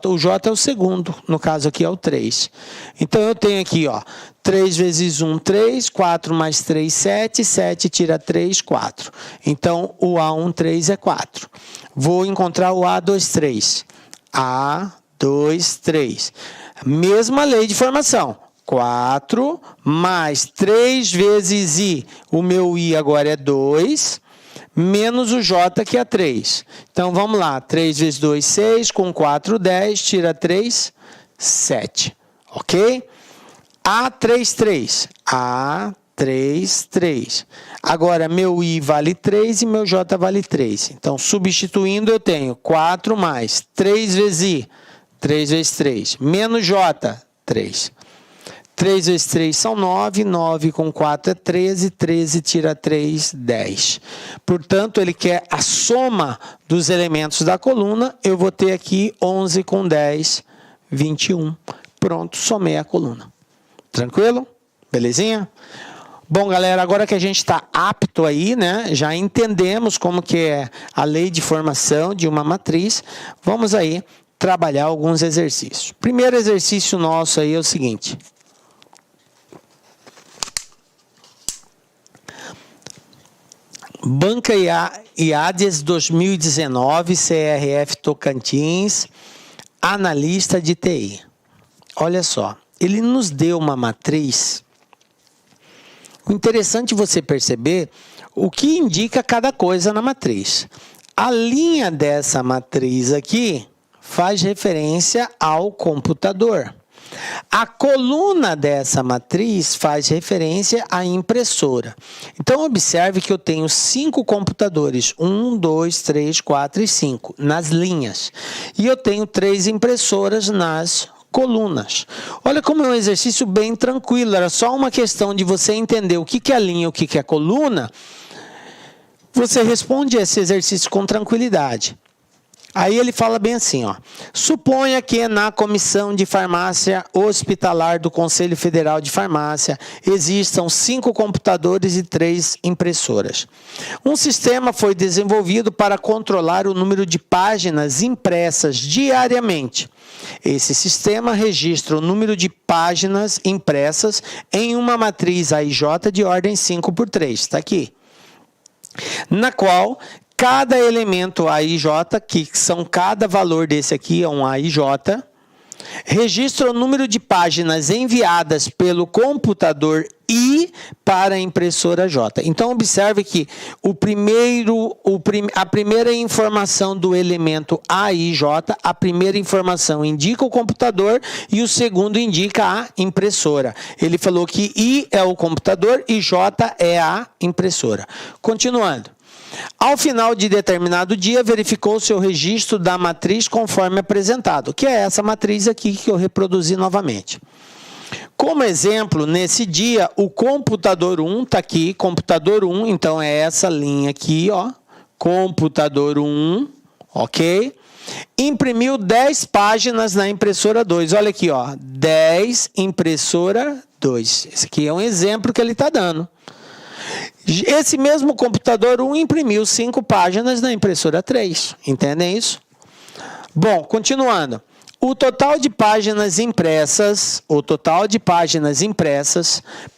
O J é o segundo, no caso aqui é o 3. Então, eu tenho aqui, ó, 3 vezes 1, 3, 4 mais 3, 7, 7 tira 3, 4. Então, o A13 é 4. Vou encontrar o A23. A23. Mesma lei de formação. 4 mais 3 vezes I. O meu I agora é 2. Menos o J, que é 3. Então, vamos lá. 3 vezes 2, 6. Com 4, 10. Tira 3, 7. Ok? A33. A33. Agora, meu I vale 3 e meu J vale 3. Então, substituindo, eu tenho 4 mais 3 vezes I. 3 vezes 3. Menos J, 3. 3 vezes 3 são 9, 9 com 4 é 13, 13 tira 3, 10. Portanto, ele quer a soma dos elementos da coluna, eu vou ter aqui 11 com 10, 21. Pronto, somei a coluna. Tranquilo? Belezinha? Bom, galera, agora que a gente está apto aí, né, já entendemos como que é a lei de formação de uma matriz, vamos aí trabalhar alguns exercícios. Primeiro exercício nosso aí é o seguinte. Banca IADES 2019, CRF Tocantins, analista de TI. Olha só, ele nos deu uma matriz. O interessante é você perceber o que indica cada coisa na matriz. A linha dessa matriz aqui faz referência ao computador. A coluna dessa matriz faz referência à impressora. Então, observe que eu tenho 5 computadores, 1, 2, 3, 4 e 5, nas linhas. E eu tenho 3 impressoras nas colunas. Olha como é um exercício bem tranquilo, era só uma questão de você entender o que é linha e o que é coluna. Você responde esse exercício com tranquilidade. Aí ele fala bem assim, ó. Suponha que na Comissão de Farmácia Hospitalar do Conselho Federal de Farmácia existam 5 computadores e 3 impressoras. Um sistema foi desenvolvido para controlar o número de páginas impressas diariamente. Esse sistema registra o número de páginas impressas em uma matriz AIJ de ordem 5×3, está aqui. Na qual cada elemento AIJ, que são cada valor desse aqui, é um AIJ, registra o número de páginas enviadas pelo computador I para a impressora J. Então, observe que a primeira informação do elemento AIJ, a primeira informação indica o computador e o segundo indica a impressora. Ele falou que I é o computador e J é a impressora. Continuando. Ao final de determinado dia, verificou-se o registro da matriz conforme apresentado, que é essa matriz aqui que eu reproduzi novamente. Como exemplo, nesse dia, o computador 1 está aqui, computador 1, então é essa linha aqui, ó, computador 1, ok? Imprimiu 10 páginas na impressora 2, olha aqui, ó, 10 impressora 2. Esse aqui é um exemplo que ele está dando. Esse mesmo computador 1 imprimiu 5 páginas na impressora 3. Entendem isso? Bom, continuando. O total de páginas impressas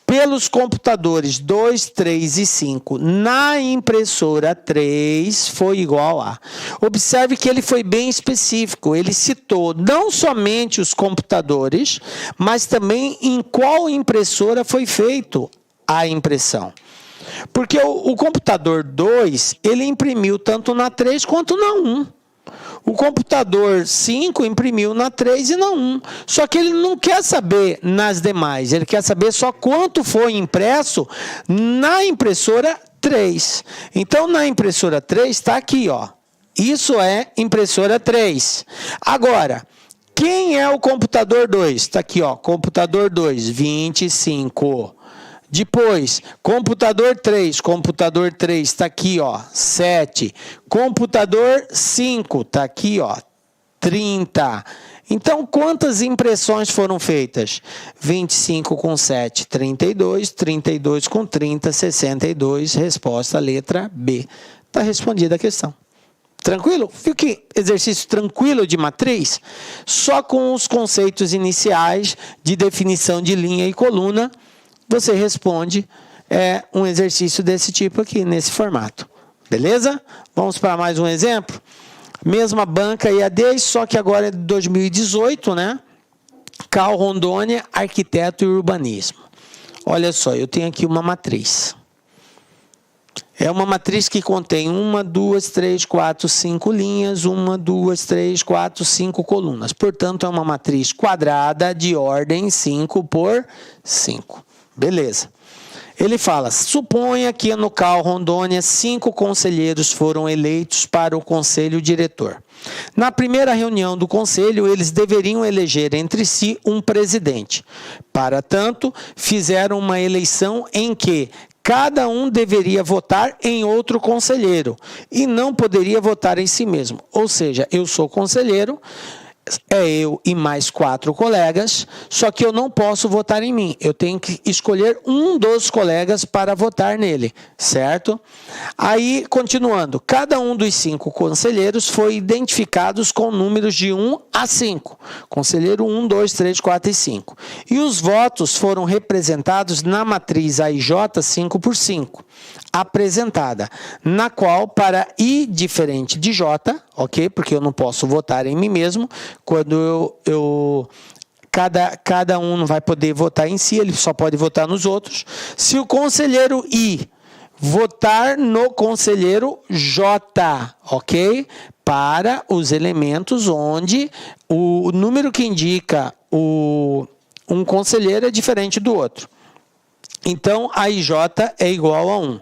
pelos computadores 2, 3 e 5 na impressora 3 foi igual a. Observe que ele foi bem específico. Ele citou não somente os computadores, mas também em qual impressora foi feita a impressão. Porque o computador 2, ele imprimiu tanto na 3 quanto na 1. O computador 5 imprimiu na 3 e na 1. Só que ele não quer saber nas demais, ele quer saber só quanto foi impresso na impressora 3. Então, na impressora 3 está aqui, ó. Isso é impressora 3. Agora, quem é o computador 2? Está aqui, ó, computador 2, 25. Depois, computador 3 está aqui, ó, 7. Computador 5 está aqui, ó, 30. Então, quantas impressões foram feitas? 25 com 7, 32. 32 com 30, 62. Resposta, letra B. Está respondida a questão. Tranquilo? Viu que exercício tranquilo de matriz? Só com os conceitos iniciais de definição de linha e coluna, você responde um exercício desse tipo aqui, nesse formato. Beleza? Vamos para mais um exemplo? Mesma banca EAD, só que agora é de 2018, né? CAL Rondônia, Arquiteto e Urbanismo. Olha só, eu tenho aqui uma matriz. É uma matriz que contém 1, 2, 3, 4, 5 linhas, 1, 2, 3, 4, 5 colunas. Portanto, é uma matriz quadrada de ordem 5 por 5. Beleza. Ele fala, suponha que no CAL Rondônia 5 conselheiros foram eleitos para o conselho diretor. Na primeira reunião do conselho, eles deveriam eleger entre si um presidente. Para tanto, fizeram uma eleição em que cada um deveria votar em outro conselheiro e não poderia votar em si mesmo. Ou seja, eu sou conselheiro, é eu e mais 4 colegas, só que eu não posso votar em mim. Eu tenho que escolher um dos colegas para votar nele, certo? Aí, continuando, cada um dos 5 conselheiros foi identificados com números de 1 a 5. Conselheiro 1, 2, 3, 4 e 5. E os votos foram representados na matriz AIJ 5 por 5. Apresentada, na qual para I diferente de J, ok? Porque eu não posso votar em mim mesmo, quando cada um não vai poder votar em si, ele só pode votar nos outros. Se o conselheiro I votar no conselheiro J, ok? Para os elementos onde o número que indica um conselheiro é diferente do outro. Então, a IJ é igual a 1.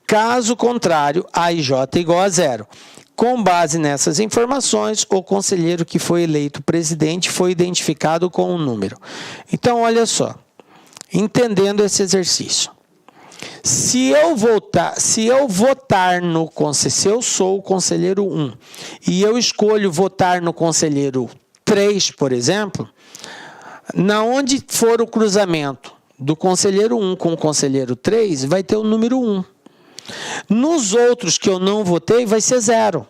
Caso contrário, a IJ é igual a 0. Com base nessas informações, o conselheiro que foi eleito presidente foi identificado com um número. Então, olha só, entendendo esse exercício. Se eu sou o conselheiro 1 e eu escolho votar no conselheiro 3, por exemplo, na onde for o cruzamento do conselheiro 1 com o conselheiro 3, vai ter o número 1. Nos outros que eu não votei, vai ser 0.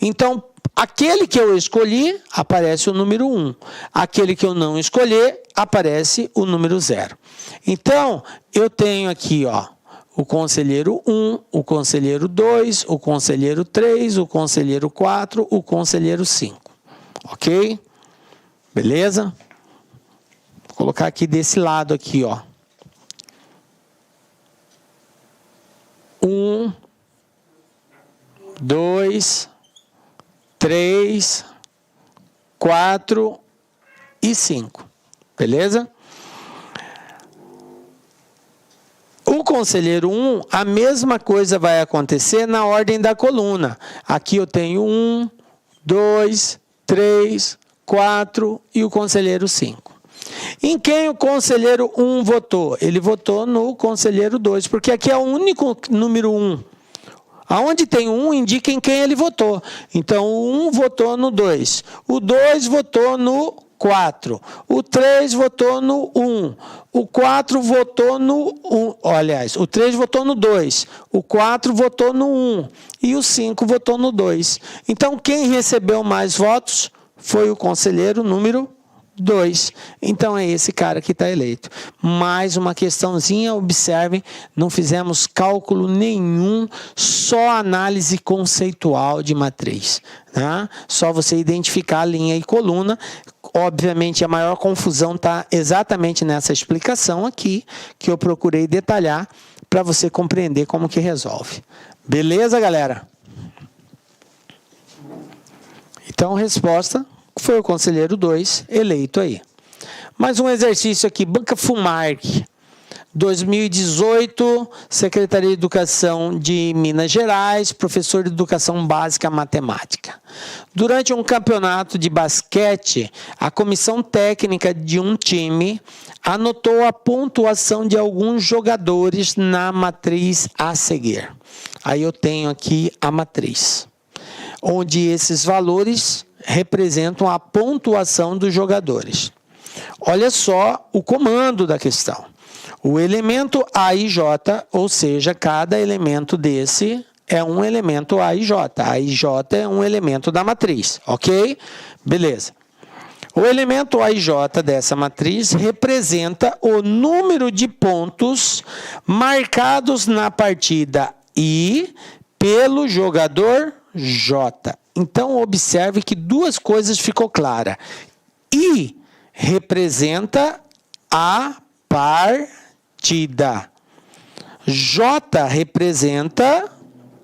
Então, aquele que eu escolhi, aparece o número 1. Aquele que eu não escolher, aparece o número 0. Então, eu tenho aqui, ó, o conselheiro 1, o conselheiro 2, o conselheiro 3, o conselheiro 4, o conselheiro 5. Ok? Beleza? Vou colocar aqui desse lado aqui, ó. 1, 2, 3, 4 e 5. Beleza? O conselheiro 1, a mesma coisa vai acontecer na ordem da coluna. Aqui eu tenho 1, 2, 3, 4 e o conselheiro 5. Em quem o conselheiro 1 votou? Ele votou no conselheiro 2, porque aqui é o único número 1. Aonde tem 1, indica em quem ele votou. Então, o 1 votou no 2. O 2 votou no 4. O 3 votou no 1. O 4 votou no 1. Aliás, o 3 votou no 2. O 4 votou no 1. E o 5 votou no 2. Então, quem recebeu mais votos foi o conselheiro número 2. Então, é esse cara que está eleito. Mais uma questãozinha, observem, não fizemos cálculo nenhum, só análise conceitual de matriz. Tá? Só você identificar a linha e coluna. Obviamente, a maior confusão está exatamente nessa explicação aqui, que eu procurei detalhar, para você compreender como que resolve. Beleza, galera? Então, resposta foi o conselheiro 2 eleito aí. Mais um exercício aqui, Banca Fumarc, 2018, Secretaria de Educação de Minas Gerais, professor de Educação Básica Matemática. Durante um campeonato de basquete, a comissão técnica de um time anotou a pontuação de alguns jogadores na matriz a seguir. Aí eu tenho aqui a matriz, onde esses valores representam a pontuação dos jogadores. Olha só o comando da questão. O elemento A e J, ou seja, cada elemento desse é um elemento A e J. A e J é um elemento da matriz, ok? Beleza. O elemento A e J dessa matriz representa o número de pontos marcados na partida I pelo jogador J. Então, observe que duas coisas ficou claras. I representa a partida. J representa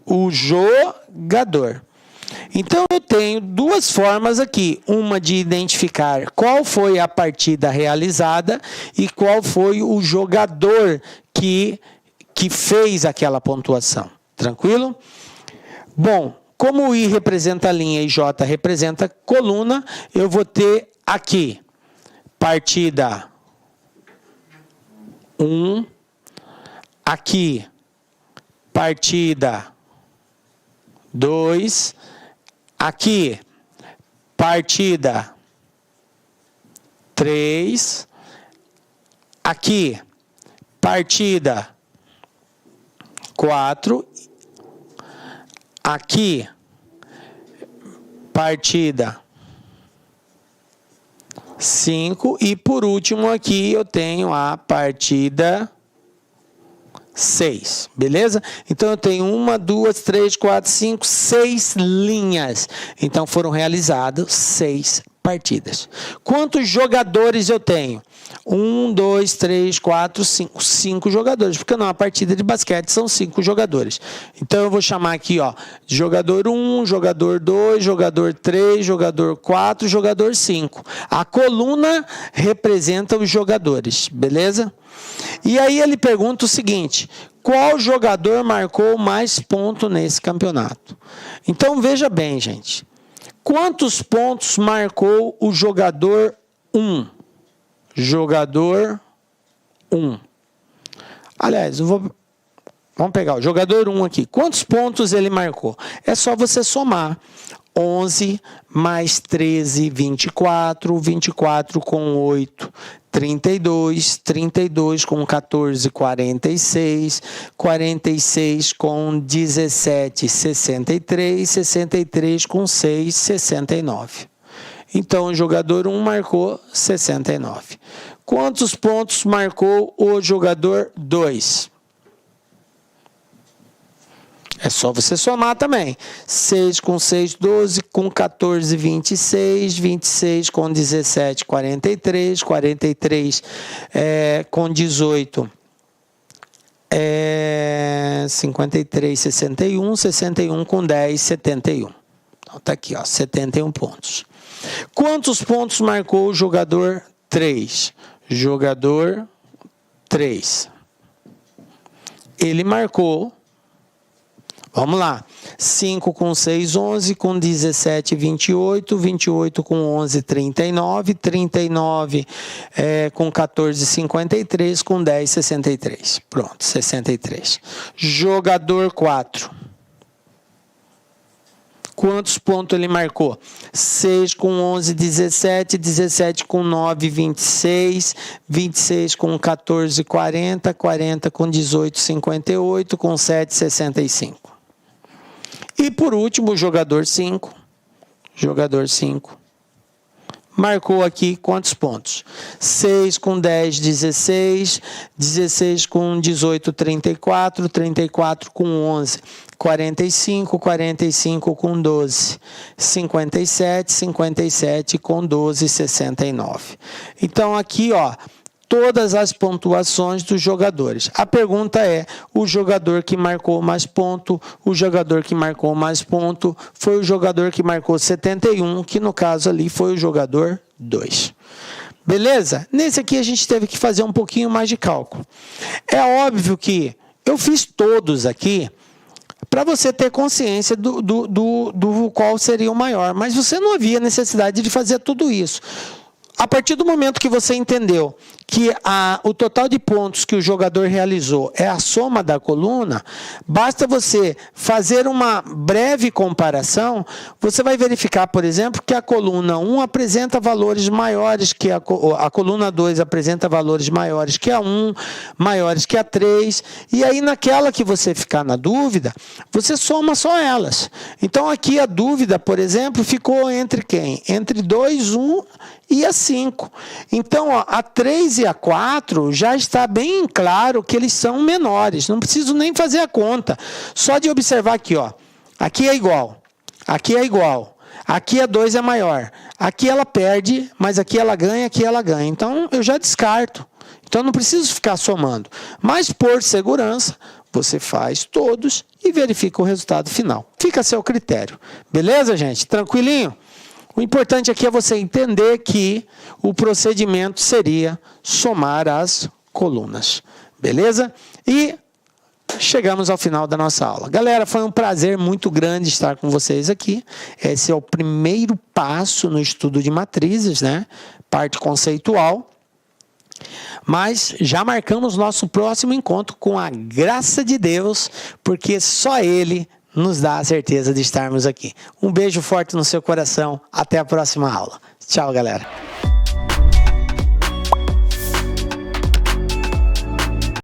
o jogador. Então, eu tenho duas formas aqui. Uma de identificar qual foi a partida realizada e qual foi o jogador que fez aquela pontuação. Tranquilo? Bom, como o I representa a linha e J representa coluna, eu vou ter aqui partida 1, aqui partida 2, aqui partida 3, aqui partida 4, aqui partida 5 e por último aqui eu tenho a partida 6, beleza? Então eu tenho 1, 2, 3, 4, 5, 6 linhas. Então foram realizadas 6 partidas. Quantos jogadores eu tenho? 1, 2, 3, 4, 5. 5 jogadores, porque não, a partida de basquete são 5 jogadores. Então eu vou chamar aqui, ó, jogador 1, jogador 2, jogador 3, jogador 4, jogador 5. A coluna representa os jogadores, beleza? E aí ele pergunta o seguinte: qual jogador marcou mais pontos nesse campeonato? Então veja bem, gente. Quantos pontos marcou o jogador 1? Jogador 1. Aliás, vamos pegar o jogador 1 aqui. Quantos pontos ele marcou? É só você somar. 11 mais 13, 24. 24 com 8, 32. 32 com 14, 46. 46 com 17, 63. 63 com 6, 69. Então, o jogador 1 marcou 69. Quantos pontos marcou o jogador 2? É só você somar também. 6 com 6, 12, com 14, 26, 26 com 17, 43, 43 com 18, 53, 61, 61 com 10, 71. Então, tá aqui, ó, 71 pontos. Quantos pontos marcou o jogador 3? Jogador 3. Ele marcou, vamos lá, 5 com 6, 11, com 17, 28, 28 com 11, 39, 39 com 14, 53, com 10, 63. Pronto, 63. Jogador 4. Quantos pontos ele marcou? 6 com 11, 17, 17 com 9, 26, 26 com 14, 40, 40 com 18, 58, com 7, 65. E por último, o jogador 5. Jogador 5. Marcou aqui quantos pontos? 6 com 10, 16, 16 com 18, 34, 34 com 11, 45, 45 com 12, 57, 57 com 12, 69. Então aqui, ó, todas as pontuações dos jogadores. A pergunta é, o jogador que marcou mais ponto, o jogador que marcou mais ponto, foi o jogador que marcou 71, que no caso ali foi o jogador 2. Beleza? Nesse aqui a gente teve que fazer um pouquinho mais de cálculo. É óbvio que eu fiz todos aqui para você ter consciência do qual seria o maior, mas você não havia necessidade de fazer tudo isso. A partir do momento que você entendeu que o total de pontos que o jogador realizou é a soma da coluna, basta você fazer uma breve comparação, você vai verificar, por exemplo, que a coluna 1 apresenta valores maiores que a coluna 2 apresenta valores maiores que a 1, maiores que a 3, e aí naquela que você ficar na dúvida, você soma só elas. Então aqui a dúvida, por exemplo, ficou entre quem? Entre 2, 1 e a 5. Então, ó, a 3 e a 4 já está bem claro que eles são menores. Não preciso nem fazer a conta. Só de observar aqui, ó. Aqui é igual. Aqui é igual. Aqui a 2 é maior. Aqui ela perde, mas aqui ela ganha, aqui ela ganha. Então, eu já descarto. Então, não preciso ficar somando. Mas, por segurança, você faz todos e verifica o resultado final. Fica a seu critério. Beleza, gente? Tranquilinho? O importante aqui é você entender que o procedimento seria somar as colunas. Beleza? E chegamos ao final da nossa aula. Galera, foi um prazer muito grande estar com vocês aqui. Esse é o primeiro passo no estudo de matrizes, né? Parte conceitual. Mas já marcamos nosso próximo encontro com a graça de Deus, porque só Ele nos dá a certeza de estarmos aqui. Um beijo forte no seu coração. Até a próxima aula. Tchau, galera.